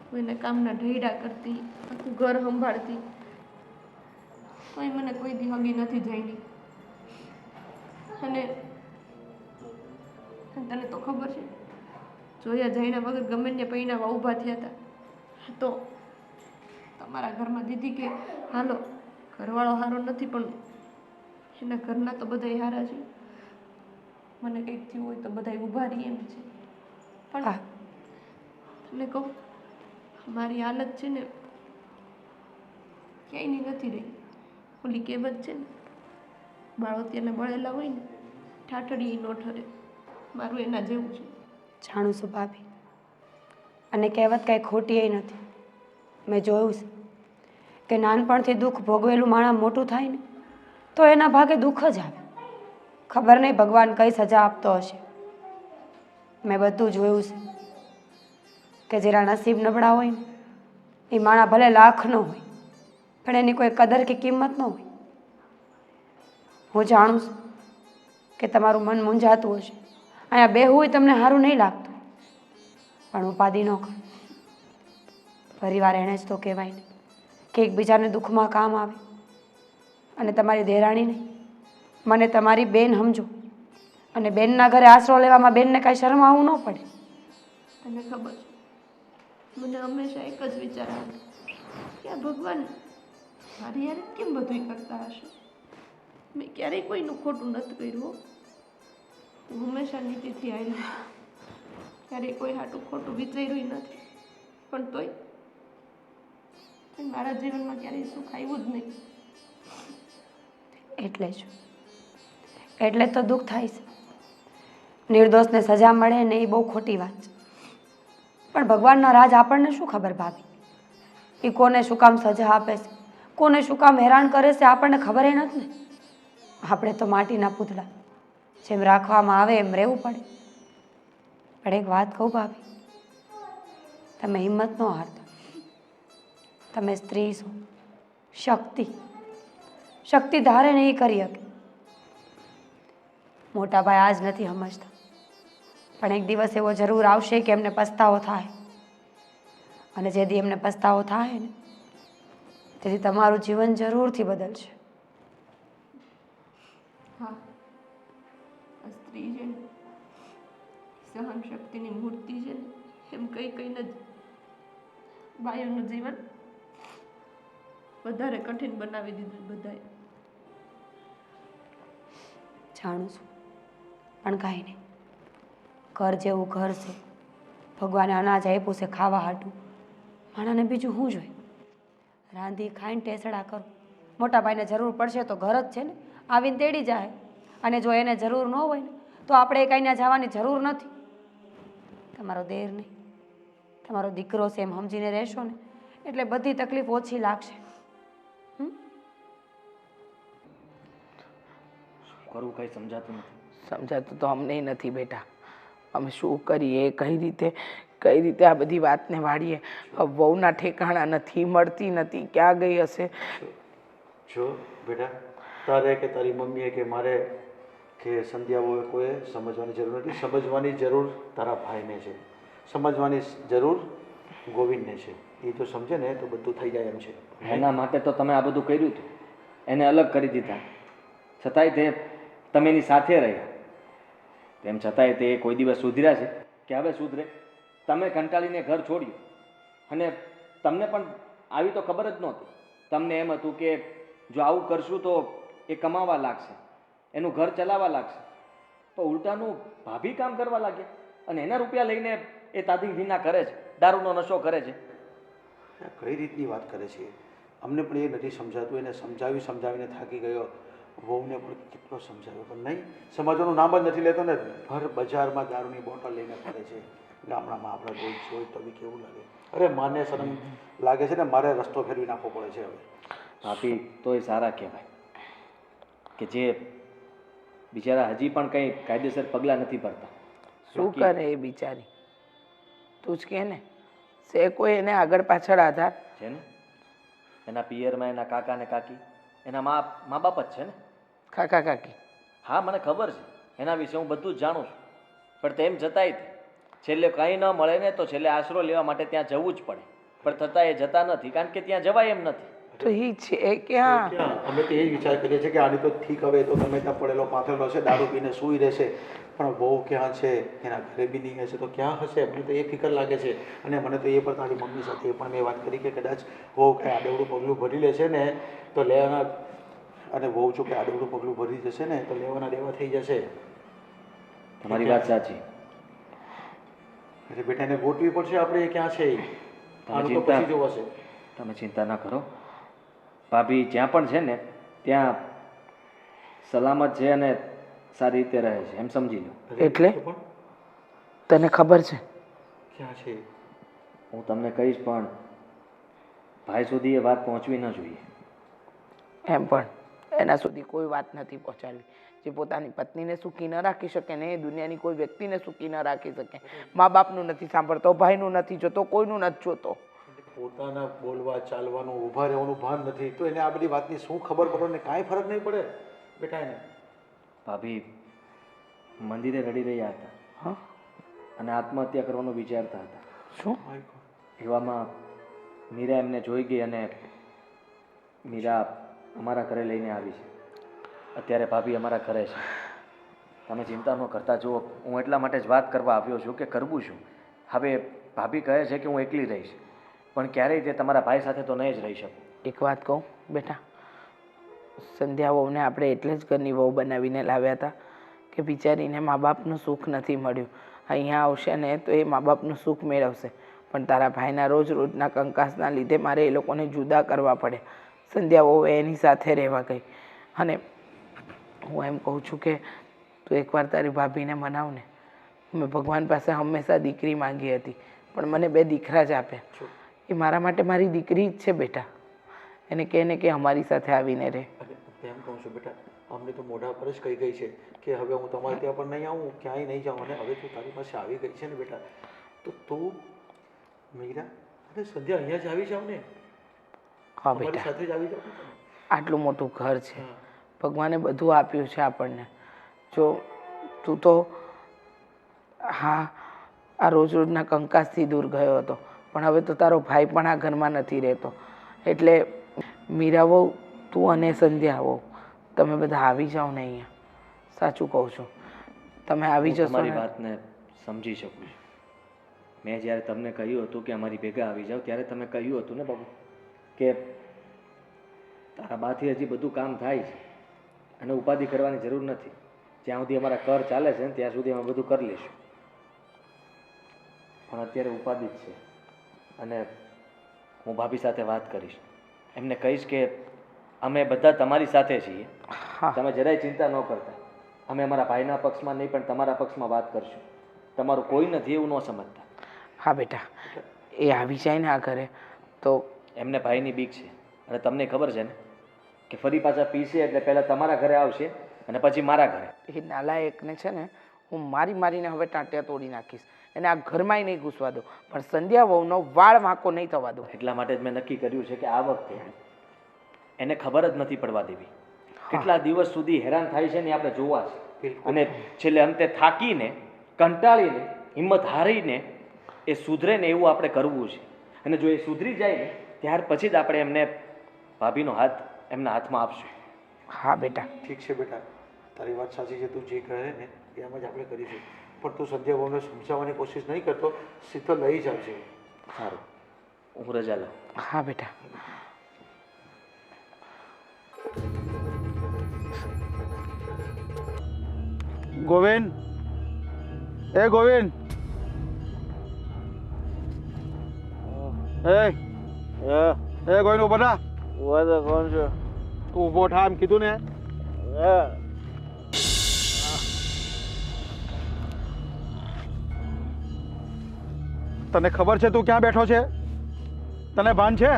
હું એને કામના ઢૈડા કરતી, આખું ઘર સંભાળતી, તોય મને કોઈ દી હગી નથી જાણી. અને તને તો ખબર છે, જોયા જાણ્યા વગર ગમે ને પૈણાવા ઊભા થયા હતા. તો તમારા ઘરમાં દીધી કે હાલો ઘરવાળો સારો નથી પણ એના ઘરના તો બધા સારા છે, મને કંઈક થયું હોય તો બધા ઊભા રહી એમ છે. પણ તમને કહું, મારી હાલત છે ને ક્યાંયની નથી રહી. ઓલી કહેવત છે ને, બાળોતિયાને બળેલા હોય ને ઠાઠડી નો ઠરે, મારું એના જેવું છે. જાણું છું ભાભી, અને કહેવત કાંઈ ખોટી નથી. મેં જોયું છે કે નાનપણથી દુઃખ ભોગવેલું માણસ મોટું થાય ને તો એના ભાગે દુઃખ જ આવે. ખબર નહીં ભગવાન કઈ સજા આપતો હશે. મેં બધું જોયું છે કે જેના નસીબ નબળા હોય ને એ માણસ ભલે લાખનો હોય પણ એની કોઈ કદર કે કિંમત ન હોય. હું જાણું છું કે તમારું મન મૂંઝાતું હશે, અહીંયા બેહવું તમને સારું નહીં લાગતું, પણ ઉપાધિ ન કર. પરિવાર એણે જ તો કહેવાય ને કે એકબીજાને દુઃખમાં કામ આવે. અને તમારી દેરાણી નહીં, મને તમારી બેન સમજો, અને બેનના ઘરે આશરો લેવામાં બેનને કાંઈ શરમ આવવું ન પડે. તને ખબર છે, મને હંમેશા એક જ વિચાર આવે કે આ ભગવાન મારી યાર કેમ બધું કરતા હશે. મેં ક્યારેય કોઈનું ખોટું નથી કર્યું. હું હંમેશા નીતિથી આવેલી છું, ક્યારેય કોઈ હાટું ખોટું વિચાર્યું નથી, પણ તોય મારા જીવનમાં ક્યારેય સુખ આવ્યું જ નહીં. એટલે તો દુઃખ થાય છે. નિર્દોષને સજા મળે ને એ બહુ ખોટી વાત છે, પણ ભગવાનના રાજ આપણને શું ખબર ભાભી. એ કોને શું કામ સજા આપે છે, કોને શું કામ હેરાન કરે છે, આપણને ખબર એ નથી ને. આપણે તો માટીના પૂતળા, જેમ રાખવામાં આવે એમ રહેવું પડે. પણ એક વાત કહું ભાભી, તમે હિંમત ન હારતા. તમે સ્ત્રી છો, શક્તિ ધારે નહીં કરી શકે. મોટા ભાઈ આજ નથી સમજતા, પણ એક દિવસ એવો જરૂર આવશે કે એમને પસ્તાવો થાય. અને જેથી એમને પસ્તાવો થાય ને તેથી તમારું જીવન જરૂરથી બદલશે. હા, આ સ્ત્રી છે ને સહન શક્તિની મૂર્તિ છે ને, એમ કહીને જ બાયોનું જીવન વધારે કઠિન બનાવી દીધું બધાએ. જાણું છું, પણ કાંઈ નહીં. ઘર જેવું ઘર છે, ભગવાને અનાજ આપ્યું છે ખાવા હાટું, માણાને બીજું શું જોઈએ. રાંધી ખાઈને ટેસડા કરો. મોટા ભાઈને જરૂર પડશે તો ઘર જ છે ને, આવીને તેડી જાય. અને જો એને જરૂર ન હોય ને તો આપણે કાંઈ ત્યાં જવાની જરૂર નથી. તમારો દેર નહીં, તમારો દીકરો છે એમ સમજીને રહેશો ને એટલે બધી તકલીફ ઓછી લાગશે. કરવું કંઈ સમજાતું નથી. સમજાતું તો અમને નથી બેટા. અમે શું કરીએ, કઈ રીતે આ બધી વાતને વાળીએ. વહુના ઠેકાણા નથી, મળતી નથી, ક્યાં ગઈ હશે. જો બેટા, તારે કે તારી મમ્મીએ કે મારે કે સંધ્યાઓએ કોઈ સમજવાની જરૂર નથી. સમજવાની જરૂર તારા ભાઈને છે, સમજવાની જરૂર ગોવિંદને છે. એ તો સમજે ને તો બધું થઈ જાય એમ છે. એના માટે તો તમે આ બધું કર્યું હતું, એને અલગ કરી દીધા, છતાંય તમે એની સાથે રહ્યા. તેમ છતાંય તે કોઈ દિવસ સુધર્યા છે કે હવે સુધરે? તમે કંટાળીને ઘર છોડ્યું, અને તમને પણ આવી તો ખબર જ નહોતી. તમને એમ હતું કે જો આવું કરશું તો એ કમાવા લાગશે, એનું ઘર ચલાવવા લાગશે. તો ઉલટાનું ભાભી કામ કરવા લાગ્યા અને એના રૂપિયા લઈને એ તાદી વિના કરે છે, દારૂનો નશો કરે છે. કઈ રીતની વાત કરે છે? અમને પણ એ નથી સમજાતું. એને સમજાવીને થાકી ગયો. વહુને પણ કેટલો સમજાવ્યો પણ નહીં સમજવાનું નામ જ નથી લેતો ને ભર બજારમાં દારૂની બોટલ લઈને ફરે છે ગામડામાં આપણે જોઈ તો બી કેવું લાગે અરે માને શરમ લાગે છે ને મારે રસ્તો ફેરવી નાખવો પડે છે હવે ભાભી તોય સારા કહેવાય કે જે બિચારા હજી પણ કંઈ કાયદેસર પગલાં નથી ભરતા. શું કરે એ બિચારી તું જ કે ને છે કોઈ એને આગળ પાછળ આધાર છે ને એના પિયરમાં એના કાકા ને કાકી એના મા બાપ જ છે ને. કાકા કાકી હા મને ખબર છે એના વિશે હું બધું જ જાણું છું પણ તેમ છતાંય છેલ્લે કંઈ ન મળે ને તો છેલ્લે આશરો લેવા માટે ત્યાં જવું જ પડે પણ થતાં એ જતા નથી કારણ કે ત્યાં જવાય એમ નથી. તો એ છે ક્યાં અમે તો એ જ વિચાર કરીએ છીએ કે આની તો ઠીક હવે તો ગમે ત્યાં પડેલો પાથરેલો છે દારૂ પીને સૂઈ રહેશે પણ બહુ ક્યાં છે એના ઘરે બી નહીં હશે તો ક્યાં હશે મને તો એ ફિકર લાગે છે અને મને તો એ પણ તારી મમ્મી સાથે એ પણ મેં વાત કરી કે કદાચ બહુ કાંઈ આડેવડું પગલું ભરી લેશે ને તો લેવાના અને બહુ જો કે આડેવડું પગલું ભરી જશે ને તો લેવાના દેવા થઈ જશે. તમારી વાત સાચી. એટલે બેટા એને ગોતવી પડશે આપણે એ ક્યાં છે આનું તો પછી જોવાશે. તમે ચિંતા ના કરો ભાભી જ્યાં પણ છે ને ત્યાં સલામત છે અને સારી રીતે રહે છે એમ સમજી લો. એટલે તને ખબર છે ક્યાં છે હું તમને કહીશ પણ ભાઈ સુધી એ વાત પહોંચવી ન જોઈએ. એમ પણ એના સુધી કોઈ વાત નથી પહોંચાડવી. જે પોતાની પત્નીને સુખી ન રાખી શકે ને એ દુનિયાની કોઈ વ્યક્તિને સુખી ન રાખી શકે. મા બાપનું નથી સાંભળતો, ભાઈનું નથી જોતો, કોઈનું નથી જોતો. પોતાના બોલવા ચાલવાનું ઊભા રહેવાનું ભાન નથી તો એને આ બધી વાતની શું ખબર પડે ને કાંઈ ફરક નહીં પડે બેટા એને. ભાભી મંદિરે રડી રહ્યા હતા હા અને આત્મહત્યા કરવાનો વિચારતા હતા. શું એવામાં મીરા એમને જોઈ ગઈ અને મીરા અમારા ઘરે લઈને આવી છે. અત્યારે ભાભી અમારા ઘરે છે. તમે ચિંતા ન કરતા જુઓ હું એટલા માટે જ વાત કરવા આવ્યો છું કે કરવું છું. હવે ભાભી કહે છે કે હું એકલી રહીશ પણ ક્યારેય તે તમારા ભાઈ સાથે તો નહીં જ રહી શકું. એક વાત કહું બેટા, સંધ્યા વહુને આપણે એટલે જ ઘરની વહુ બનાવીને લાવ્યા હતા કે બિચારીને મા બાપનું સુખ નથી મળ્યું. અહીંયા આવશે ને તો એ મા બાપનું સુખ મેળવશે પણ તારા ભાઈના રોજના કંકાસના લીધે મારે એ લોકોને જુદા કરવા પડે. સંધ્યા વહુ એની સાથે રહેવા ગઈ અને હું એમ કહું છું કે તું એકવાર તારી ભાભીને મનાવ ને. મેં ભગવાન પાસે હંમેશા દીકરી માંગી હતી પણ મને 2 દીકરા જ આપ્યા. એ મારા માટે મારી દીકરી જ છે બેટા. એને કહે ને કે અમારી સાથે આવીને રહે. એમ કહું છું બેટા અમને તો મોઢા પર જ કહી ગઈ છે કે હવે હું તમારે ત્યાં પણ નહીં આવું ક્યાંય નહીં જાઉં અને હવે તું તારી પાસે આવી ગઈ છે ને બેટા તો તું મીરા અને સંધ્યા અહીંયા જ આવી જાવ ને. હા અમારી બેટા, સાથે જ આવી જાવ. આટલું મોટું ઘર છે, ભગવાને બધું આપ્યું છે આપણને. જો તું તો હા આ રોજના કંકાસથી દૂર ગયો હતો પણ હવે તો તારો ભાઈ પણ આ ઘરમાં નથી રહેતો એટલે મીરા વહુ તું અને સંધ્યા વહુ તમે બધા આવી જાઓ ને અહીંયા. સાચું કહું છું તમે આવી જશો તમારી ને. વાતને સમજી શકું છું. મેં જ્યારે તમને કહ્યું હતું કે અમારી ભેગા આવી જાઓ ત્યારે તમે કહ્યું હતું ને બાબુ કે તારા બાથી હજી બધું કામ થાય છે અને ઉપાધિ કરવાની જરૂર નથી. જ્યાં સુધી અમારા કર ચાલે છે ને ત્યાં સુધી અમે બધું કરી લઈશું પણ અત્યારે ઉપાધિ જ છે અને હું ભાભી સાથે વાત કરીશ. એમને કહીશ કે અમે બધા તમારી સાથે છીએ. હા તમે જરાય ચિંતા ન કરતા. અમે અમારા ભાઈના પક્ષમાં નહીં પણ તમારા પક્ષમાં વાત કરશું. તમારું કોઈ નથી એવું ન સમજતા. હા બેટા, એ આવી જાય ને આ ઘરે તો એમને ભાઈની બીક છે અને તમને ખબર છે ને કે ફરી પાછા પીશે એટલે પહેલાં તમારા ઘરે આવશે અને પછી મારા ઘરે. એ નાલાયકને છે ને હું મારીને હવે ટાંટિયા તોડી નાખીશ. એને આ ઘરમાંય નહીં ઘૂસવા દો પણ સંધ્યા વહુનો વાળ વાંકો નહીં થવા દો. એટલા માટે જ મેં નક્કી કર્યું છે કે આ વખતે એને ખબર જ નથી પડવા દેવી. કેટલા દિવસ સુધી હેરાન થાય છે ને આપણે જોવા છે અને છેલ્લે અંતે થાકીને કંટાળીને હિંમત હારીને એ સુધરે ને એવું આપણે કરવું છે અને જો એ સુધરી જાય ને ત્યાર પછી જ આપણે એમને ભાભીનો હાથ એમના હાથમાં આપશું. હા બેટા, ઠીક છે બેટા તારી વાત સાચી છે તું જે કહે ને એમ જ આપણે કરીશું પણ તું સંધ્યા બહુને સમજાવવાની કોશિશ નહીં કરતો સીધો લઈ જ આવજે. સારું હું રજા લઉં. હા બેટા. ગોવિંદ એ ગોવિંદ એ ગોવિંદ ઉભો થા. હું તો કોણ છું? તું ઊભો થા એમ કીધું ને. હા. તને ખબર છે તું ક્યાં બેઠો છે? તને ભાન છે?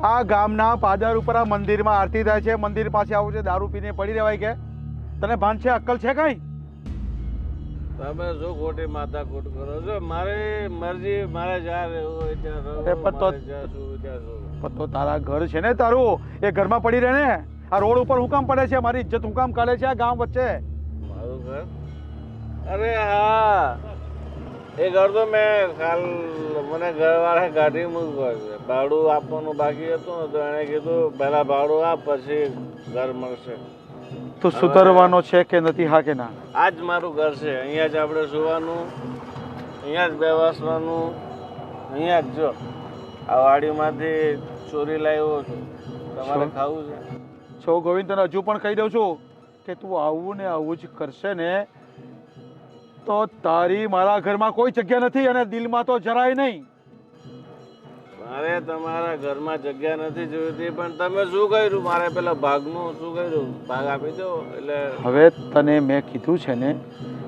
આ ગામના પાદર ઉપર આ મંદિરમાં આરતી થાય છે, મંદિર પાસે આવું છે, દારૂ પીને પડી રહેવાય કે? તને ભાન છે? અક્કલ છે કઈ? તમે શું ખોટી માથાકૂટ કરો છો? મારી મરજી, મારે જ્યાં રહેવું હોય ત્યાં રહું, અરે પણ તો- મારે જ્યાં સૂવું ત્યાં સૂવું. પણ તો તારા ઘર છે ને તારું, એ ઘરમાં પડી રહે ને. આ રોડ ઉપર હું કામ પડે છે? મારી ઇજ્જત હું કામ કાઢે છે આ ગામ વચ્ચે? મારું ઘર? અરે હા, એ ઘર તો મેં મને ઘરવાળાએ કાઢી મૂક્યો છે. ભાડું આપવાનું બાકી હતું ને તો એણે કીધું પહેલા ભાડું આપ પછી ઘર મળશે. તું સુધરવાનો છે કે નથી? હા કે ના? આ જ મારું ઘર છે. અહીંયા જ આપણે સુવાનું, અહીંયા જ બેસવાનું, અહીંયા જ. જો આ વાડીમાંથી ચોરી લાવ્યો છું, તમારે શું? ખાવું છે? છો ગોવિંદ, તને હજુ પણ કહી દઉં છું કે તું આવું ને આવું જ કરશે ને તો તારી મારા ઘરમાં કોઈ જગ્યા નથી, અને દિલમાં તો જરાય નહીં. મારે તમારા ઘરમાં જગ્યા નથી જોઈતી, પણ તમે શું કર્યું? મારે પેલા ભાગનું શું કર્યું? ભાગ આપી દો એટલે. હવે તને મેં કીધું છે ને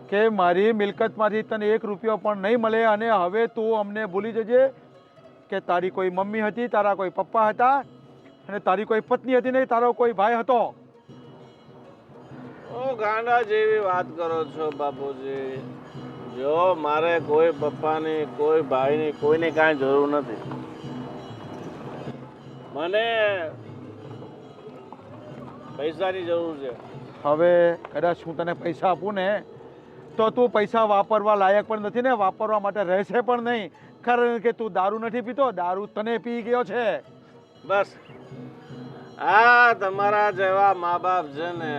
કે મારી મિલકતમાંથી તને 1 રૂપિયો પણ નહીં મળે, અને હવે તું અમને ભૂલી જજે કે તારી કોઈ મમ્મી હતી, તારા કોઈ પપ્પા હતા, અને તારી કોઈ પત્ની હતી નહીં, તારો કોઈ ભાઈ હતો. ઓ ગાંડા જેવી વાત કરો છો બાપુજી. જો મારે કોઈ પપ્પાની, કોઈ ભાઈની, કોઈની કાંઈ જરૂર નથી. મને પૈસાની જરૂર છે. હવે કદાચ હું તને પૈસા આપું ને તો તું પૈસા વાપરવા લાયક પણ નથી ને વાપરવા માટે રહેશે પણ નહીં, કારણ કે તું દારૂ નથી પીતો, દારૂ તને પી ગયો છે. બસ આ તમારા જેવા મા બાપ છે ને,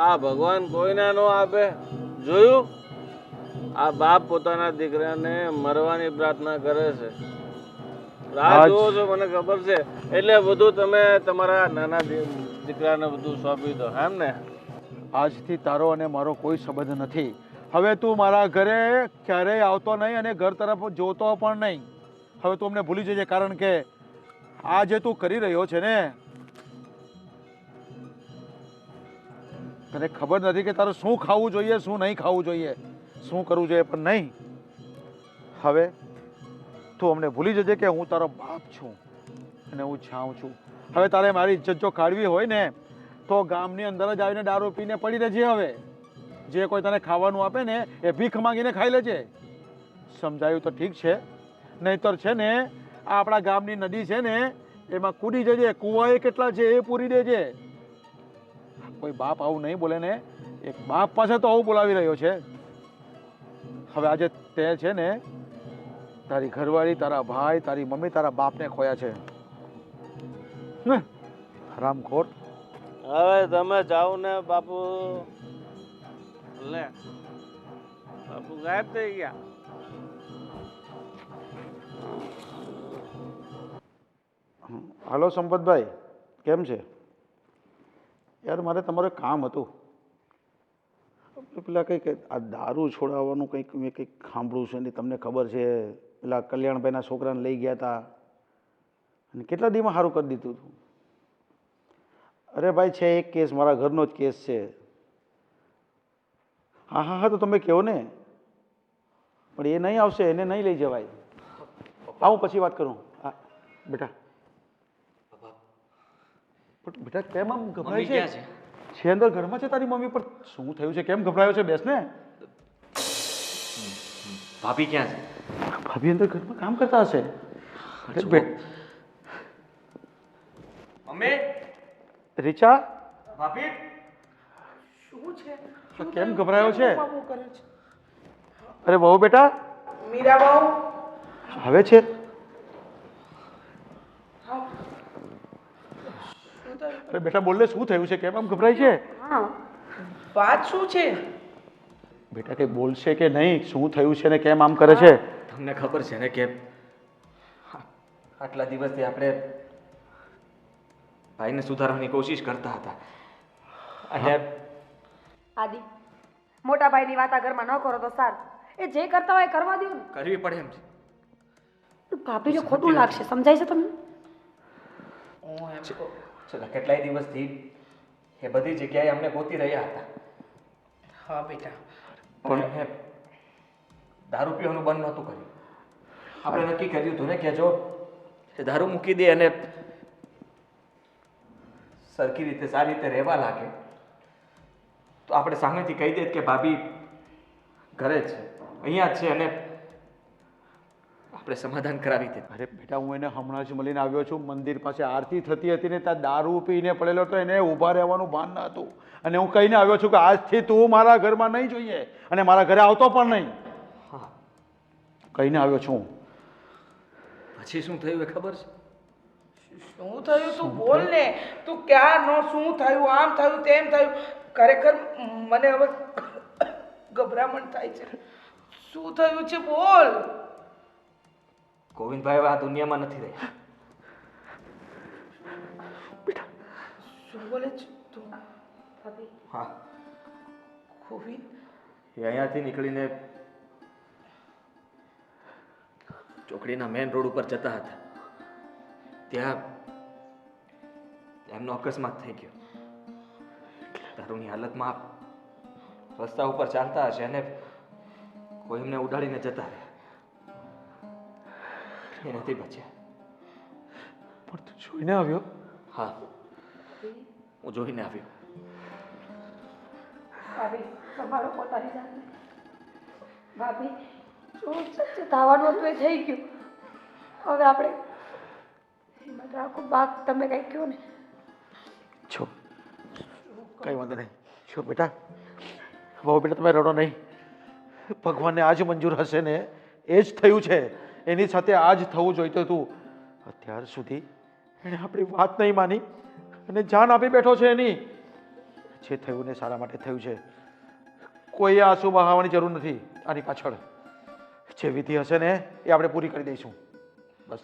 આ ભગવાન કોઈને ન આપે. જોયું? આ બાપ પોતાના દીકરાને મરવાની પ્રાર્થના કરે છે. રાહ જુઓ છો, મને ખબર છે. એટલે બધું તમે તમારા નાના દીકરાને બધું સોંપી દો, એમ ને? આજથી તારો અને મારો કોઈ સંબંધ નથી. હવે તું મારા ઘરે ક્યારેય આવતો નહીં અને ઘર તરફ જોતો પણ નહીં. હવે તું અમને ભૂલી જજે, કારણ કે આ જે તું કરી રહ્યો છે ને, તને ખબર નથી કે તારે શું ખાવું જોઈએ, શું નહીં ખાવું જોઈએ, શું કરવું જોઈએ પણ નહીં. હવે તું અમને ભૂલી જજે કે હું તારો બાપ છું અને હું છાઉં છું. હવે તારે મારી ઇજ્જત જો કાઢવી હોય ને તો ગામની અંદર જ આવીને દારૂ પીને પડી રહેજે. હવે જે કોઈ તને ખાવાનું આપે ને એ ભીખ માંગીને ખાઈ લેજે. સમજાયું તો ઠીક છે, નહીંતર છે ને આ આપણા ગામની નદી છે ને એમાં કૂદી જજે. કુવાએ કેટલા છે એ પૂરી દેજે. કોઈ બાપ આવું નહીં બોલે ને, એક બાપ પાસે તો આવું બોલાવી રહ્યો છે. હવે આજે તે છે ને તારી ઘરવાળી, તારા ભાઈ, તારી મમ્મી, તારા બાપને ખોયા છે. હરામખોર. હવે તમે જાઓ ને બાપુ. લે બાપુ ગાયબ થઈ ગયા. હાલો સંપતભાઈ, કેમ છે? યાર મારે તમારું એક કામ હતું. પેલા કંઈક આ દારૂ છોડાવવાનું કંઈક મેં કંઈક સાંભળ્યું છે ને, તમને ખબર છે પેલા કલ્યાણભાઈના છોકરાને લઈ ગયા હતા અને કેટલા દીમાં સારું કરી દીધું હતું. અરે ભાઈ છે એક કેસ, મારા ઘરનો જ કેસ છે. હા હા હા, તો તમે કહો ને, પણ એ નહીં આવશે, એને નહીં લઈ જવાય. આવું પછી વાત કરું. હા બેટા. પણ બેટા કેમ આમ ગભરાય છે? છે અંદર ઘરમાં છે તારી મમ્મી, પણ શું થયું છે? કેમ ગભરાયો છે? બેસ ને. ભાભી ક્યાં છે? ભાભી અંદર ઘરમાં કામ કરતા હશે. મમ્મી, રીચા, ભાભી, શું છે? કેમ ગભરાયો છે? અરે બહુ બેટા, મીરાબાઉ, હવે છે. અરે બેટા બોલ ને, શું થયું છે? કેમ આમ ગભરાય છે? વાત શું છે? બેટા કઈ બોલશે કે નહીં? શું થયું છે ને કેમ આમ કરે છે? તમને ખબર છે ને કે આટલા દિવસથી આપણે ભાઈને સુધારવાની કોશિશ કરતા હતા, અને આદિ, મોટા ભાઈની વાત આ ઘરમાં ન કરો તો સારું. એ જે કરતા હોય એ કરવા દો ને. કરવી પડે એમ છે. ભાભીને ખોટું લાગશે, સમજાય છે તમને? છેલ્લા કેટલાય દિવસથી એ બધી જગ્યાએ અમને ગોતી રહ્યા હતા. હા બેટા, પણ એમને દારૂ પીવાનું બંધ નહોતું કર્યું. આપણે નક્કી કર્યું હતું ને કે જો એ દારૂ મૂકી દે અને સરખી રીતે સારી રીતે રહેવા લાગે તો આપણે સામેથી કહી દે કે ભાભી ઘરે જ છે, અહીંયા જ છે, અને આપણે સમાધાન કરાવી દે. અરે બેટા, હું એને હમણાં જ મળીને આવ્યો છું. મંદિર પાસે આરતી થતી હતી ને ત્યાં દારૂ પીને પડેલો તો એને ઊભા રહેવાનું ભાન ન હતું. અને હું કહીને આવ્યો છું કે આજથી તું મારા ઘરમાં નહીં જોઈએ અને મારા ઘરે આવતો પણ નહીં. હા, કહીને આવ્યો છું. પછી શું થયું એ ખબર છે? શું થયું તું બોલ ને. તું ક્યાં નો શું થયું, આમ થયું તેમ થયું. ખરેખર મને હવે ગભરામણ થાય છે. શું થયું છે બોલ. ગોવિંદભાઈ હવે આ દુનિયામાં નથી રહ્યા. શું બોલે છે તું? હા, ગોવિંદ? એ અહીંયાથી નીકળીને ચોકડીના મેઇન રોડ ઉપર જતા હતા. ત્યાં એમનો અકસ્માત થઈ ગયો. દારૂની હાલતમાં રસ્તા ઉપર ચાલતા હશે અને કોઈ એમને ઉડાડીને જતા રહ્યા. એ નથી બચ્યા. પણ તું જોઈને આવ્યો? હા, હું જોઈને આવ્યો. ભાભી સંભાળો પોતાની જાતને. ભાભી જો થવાનું હતું એ થઈ ગયું. હવે આપણે હિંમત રાખો. બાપ તમે કંઈ કહો ને. છો કઈ વાંધો નહીં. છો બેટા, બહુ બેટા તમે રડો નહીં. ભગવાનને આજ મંજૂર હશે ને એ જ થયું છે. એની સાથે આ જ થવું જોઈતું હતું. અત્યાર સુધી એણે આપણી વાત નહીં માની અને જાન આપી બેઠો છે એની. જે થયું ને સારા માટે થયું છે. કોઈ આંસુ બહાવવાની જરૂર નથી આની પાછળ. જે વિધિ હશે ને એ આપણે પૂરી કરી દઈશું. બસ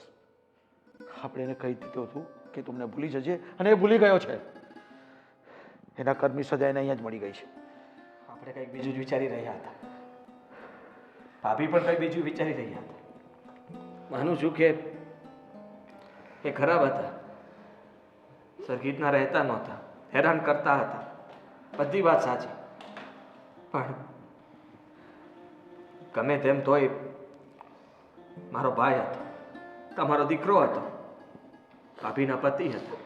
આપણે એને કહી દીધું હતું કે તમને ભૂલી જજે અને એ ભૂલી ગયો છે. એના કર્મની સજા એને અહીંયા જ મળી ગઈ છે. આપણે કંઈક બીજું જ વિચારી રહ્યા હતા. ભાભી પણ કંઈક બીજું વિચારી રહ્યા હતા. માનું છું કે એ ખરાબ હતા, સરખીતના રહેતા નહોતા, હેરાન કરતા હતા. બધી વાત સાચી, પણ ગમે તેમ તોય મારો ભાઈ હતો, તમારો દીકરો હતો, ભાભીના પતિ હતા.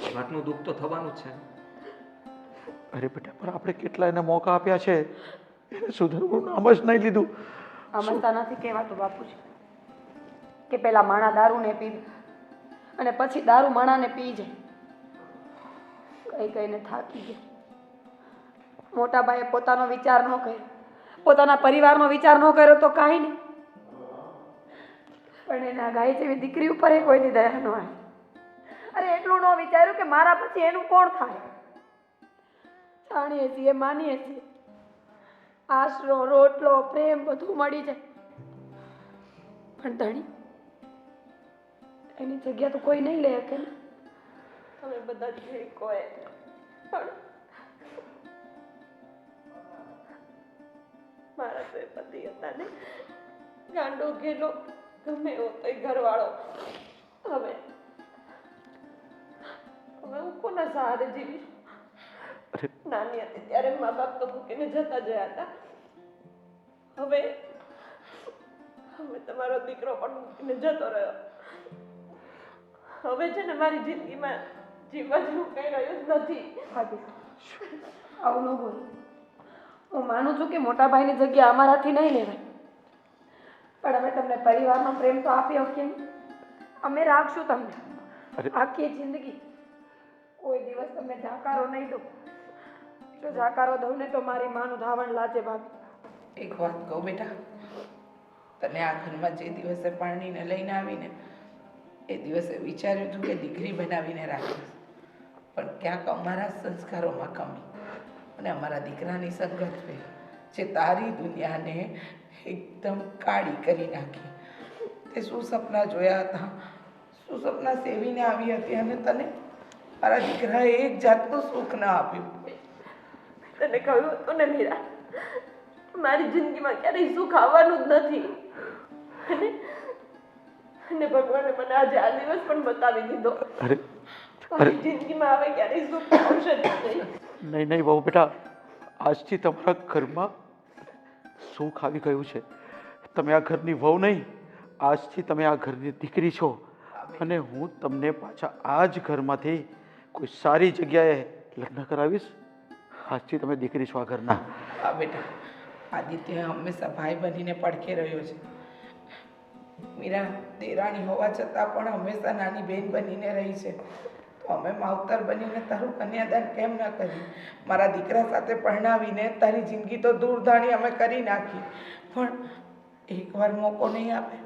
એ વાતનું દુઃખ તો થવાનું જ છે. અરે બેટા, પણ આપણે કેટલા એને મોકા આપ્યા છે. એને સુધરવું નામ જ નહીં લીધું. સમજતા નથી કહેવાતું બાપુજી કે પેલા માણા દારૂને પીવે અને પછી દારૂ માણાને પી જાય. કઈ કઈને થાકી ગયા. મોટા ભાઈએ પોતાનો વિચાર ન કર્યો, પોતાના પરિવારનો વિચાર ન કર્યો તો કાંઈ નહીં. પણ એના ગાય જેવી દીકરી ઉપર એ કોઈની દયા ન આવી. અરે એટલું ન વિચાર્યું કે મારા પછી એનું કોણ થાય. જાણીએ છીએ, માનીએ છીએ, આશરો, રોટલો, પ્રેમ બધું મળી જાય, પણ ધણી એની જગ્યા તો કોઈ નહીં લે શકે ને. તમે બધા જ ઘેરી કોઈ પણ મારા તો એ પતિ હતા ને, ગાંડો ઘેલો ગમે એવો તો ઘરવાળો. હવે હું કોના સહારે જીવીશ? નાની હતી ત્યારે મા બાપ તો મૂકીને જતા ગયા હતા. હવે તમારો દીકરો પણ મૂકીને જતો રહ્યો. હવે છે ને મારી જિંદગીમાં જીવવા જેવું કઈ રહ્યું જ નથી. આવું ન બોલ. હું માનું છું કે મોટા ભાઈની જગ્યા અમારાથી નહીં લેવાય, પણ અમે તમને પરિવારનો પ્રેમ તો આપી શકીએ. અમે રાખશું તમને આખી જિંદગી. કોઈ દિવસ તમને જાકારો નહીં દઉં. જો જાકારો દઉં ને તો મારી માનું ધાવણ લાજે ભાભી. એક વાત કહું બેટા, તને આ ઘરમાં જે દિવસે પરણીને લઈને આવીને એ દિવસે વિચાર્યું હતું કે દીકરી બનાવીને રાખીશ, પણ ક્યાંક અમારા સંસ્કારોમાં કમી અને અમારા દીકરાની સંગત જે તારી દુનિયાને એકદમ કાળી કરી નાખી. તે શું સપના જોયા હતા, શું સપના સેવીને આવી હતી, અને તને મારા દીકરાએ એક જાતનું સુખ ન આપ્યું. તને કહ્યું હતું ને મીરા, મારી જિંદગીમાં ક્યારેય સુખ આવવાનું જ નથી. અને ભગવાને મને આજે આ દિવસ પણ બતાવી દીધો. અરે મારી જિંદગીમાં હવે ક્યારેય સુખ આવશે જ નહીં. નહીં નહીં બહુ બેટા, આજથી તમારા ઘરમાં સુખ આવી ગયું છે. તમે આ ઘરની વહુ નહીં, આજથી તમે આ ઘરની દીકરી છો. અને હું તમને પાછા આ જ ઘરમાંથી કોઈ સારી જગ્યાએ લગ્ન કરાવીશ. આજથી તમે દીકરી છો આ ઘરના. હા બેટા, આદિત્ય હંમેશા ભાઈ બનીને પડખે રહ્યો છે. મીરા દેરાણી હોવા છતાં પણ હંમેશા નાની બહેન બનીને રહી છે. તો અમે માવતર બનીને તારું કન્યાદાન કેમ ન કર્યું? મારા દીકરા સાથે પરણાવીને તારી જિંદગી તો દૂરધાણી અમે કરી નાખી, પણ એકવાર મોકો નહીં આપે.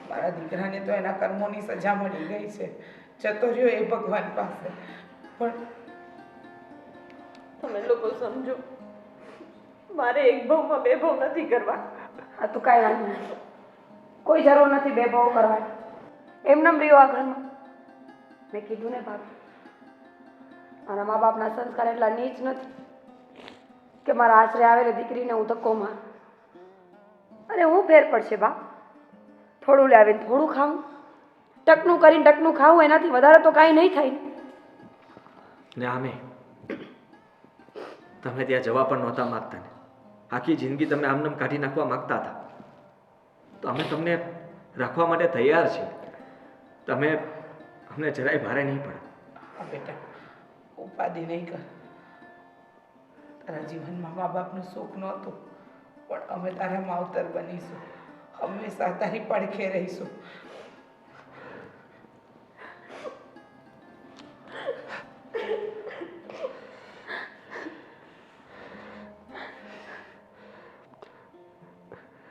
મારા દીકરાને તો એના કર્મોની સજા મળી ગઈ છે, જતો રહ્યો એ ભગવાન પાસે. પણ તમે લોકો સમજો, મારે એક ભાવમાં બે ભાવ નથી કરવા. આ તો કાંઈ વાંધો નહીં, કોઈ જરૂર નથી બે ભાવ કરવાની. એમનેમ રહ્યો આ ઘરમાં. મેં કીધું ને ભાભી, મારા મા બાપના સંસ્કાર એટલા નીચ નથી કે મારા આશરે આવેલી દીકરીને હું ધક્કો મારું. અરે હું ફેર પડશે બા, થોડું લાવીને થોડું ખાવું, ટકનું કરીને ટકનું ખાવું, એનાથી વધારે તો કાંઈ નહીં થાય. ને આમે તમે ત્યાં જવા પણ નહોતા માગતા ને આખી જિંદગી તમે આમનામ કાઢી નાખવા માગતા હતા, તો અમે તમને રાખવા માટે તૈયાર છીએ. તમે અમને જરાય ભારે નહીં પડે. હા બેટા, ઉપાધિ નહીં કર. તારા જીવનમાં મા બાપનું સુખ નહોતું, પણ અમે તારા માવતર બનીશું, હંમેશા તારી પડખે રહીશું.